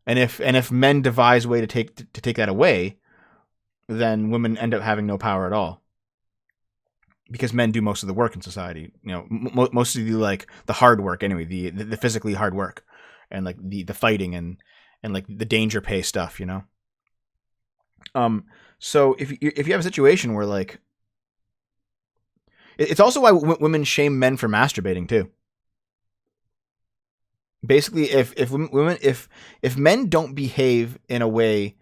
And if men devise a way to take that away, then women end up having no power at all. Because men do most of the work in society, you know, most of the hard work anyway, the physically hard work, and like the fighting and like the danger pay stuff, you know. So if you have a situation where like, it's also why women shame men for masturbating too. Basically, if men don't behave in a way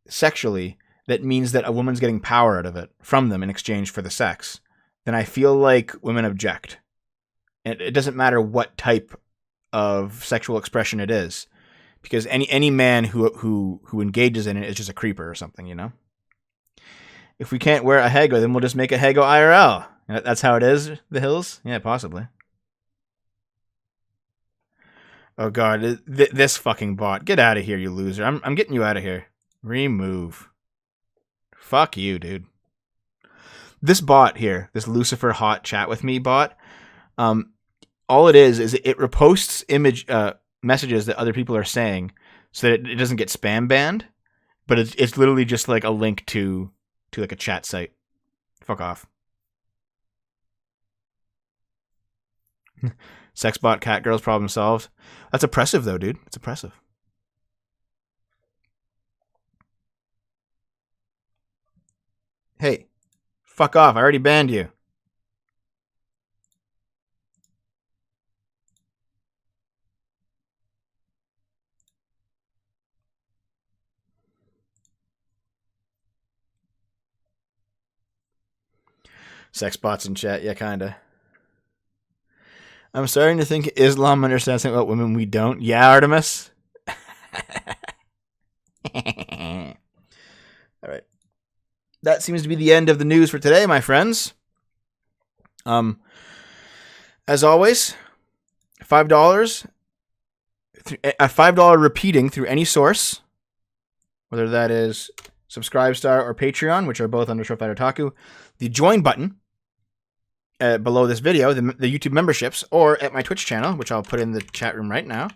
sexually that means that a woman's getting power out of it from them in exchange for the sex, then I feel like women object. And it doesn't matter what type of sexual expression it is, because any man who engages in it is just a creeper or something, you know. If we can't wear a Hego, then we'll just make a Hego IRL. That's how it is, the Hills? Yeah, possibly. Oh god, this fucking bot. Get out of here, you loser. I'm getting you out of here. Remove. Fuck you, dude. This bot here, this Lucifer Hot Chat With Me bot, all it is it reposts messages that other people are saying so that it doesn't get spam banned, but it's literally just like a link to like a chat site. Fuck off. Sexbot cat girls problem solved. That's oppressive though, dude. It's oppressive. Hey, fuck off. I already banned you. Sex bots in chat, yeah, kinda. I'm starting to think Islam understands something about women we don't. Yeah, Artemis? Alright. That seems to be the end of the news for today, my friends. As always, $5. A $5 repeating through any source, whether that is Subscribestar or Patreon, which are both under Short Fighter Otaku. The join button below this video, the YouTube memberships, or at my Twitch channel, which I'll put in the chat room right now,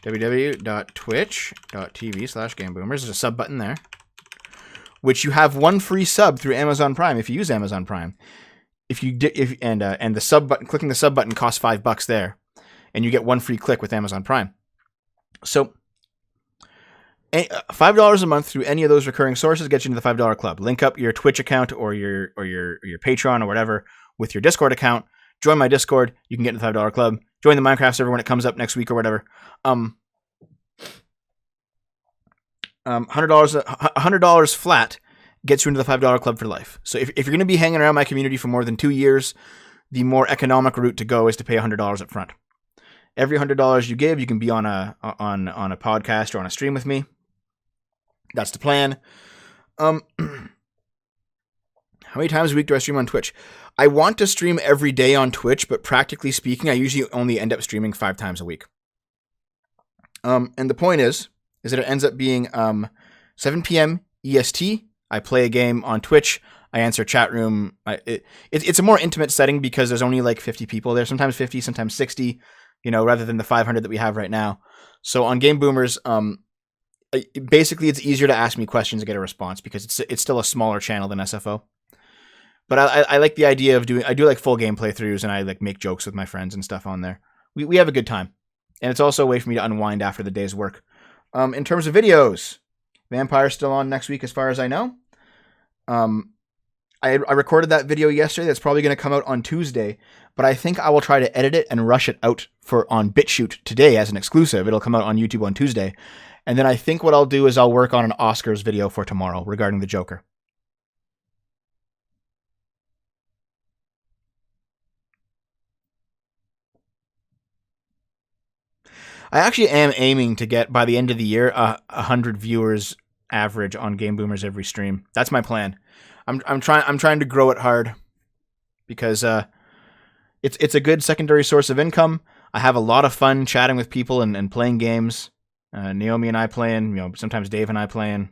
www.twitch.tv/GameBoomers. There's a sub button there, which you have one free sub through Amazon Prime if you use Amazon Prime. And the sub button, clicking the sub button costs $5 there, and you get one free click with Amazon Prime. So $5 a month through any of those recurring sources gets you into the $5 club. Link up your Twitch account or your Patreon or whatever with your Discord account. Join my Discord. You can get into the $5 club. Join the Minecraft server when it comes up next week or whatever. $100 flat gets you into the $5 club for life. So if you're going to be hanging around my community for more than 2 years, the more economic route to go is to pay $100 up front. Every $100 you give, you can be on a podcast or on a stream with me. That's the plan. How many times a week do I stream on Twitch? I want to stream every day on Twitch, but practically speaking, I usually only end up streaming 5 times a week. And the point is that it ends up being 7 p.m. EST. I play a game on Twitch. I answer chat room. It's a more intimate setting because there's only like 50 people there. Sometimes 50, sometimes 60. You know, rather than the 500 that we have right now. So on Game Boomers, basically it's easier to ask me questions and get a response because it's still a smaller channel than SFO. But I like the idea of I do like full game playthroughs, and I like make jokes with my friends and stuff on there. We have a good time. And it's also a way for me to unwind after the day's work. In terms of videos, Vampire's still on next week as far as I know. I recorded that video yesterday. That's probably going to come out on Tuesday, but I think I will try to edit it and rush it out on BitChute today as an exclusive. It'll come out on YouTube on Tuesday. And then I think what I'll do is I'll work on an Oscars video for tomorrow regarding the Joker. I actually am aiming to get, by the end of the year, 100 viewers average on Game Boomers every stream. That's my plan. I'm trying to grow it hard because it's a good secondary source of income. I have a lot of fun chatting with people and playing games. Naomi and I playing, sometimes Dave and I playing.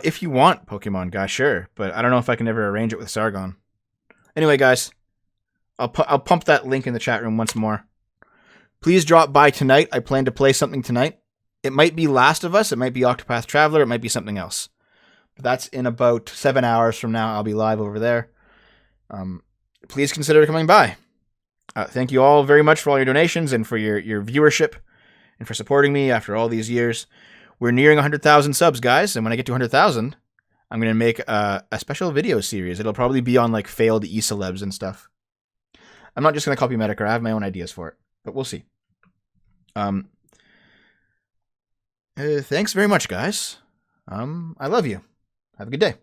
If you want Pokemon, guys, sure, but I don't know if I can ever arrange it with Sargon. Anyway, guys, I'll pump that link in the chat room once more. Please drop by tonight. I plan to play something tonight. It might be Last of Us. It might be Octopath Traveler. It might be something else. But that's in about 7 hours from now. I'll be live over there. Please consider coming by. Thank you all very much for all your donations and for your viewership and for supporting me after all these years. We're nearing 100,000 subs, guys, and when I get to 100,000, I'm going to make a special video series. It'll probably be on like failed e-celebs and stuff. I'm not just going to copy Medicare. I have my own ideas for it, but we'll see. Thanks very much, guys. I love you. Have a good day.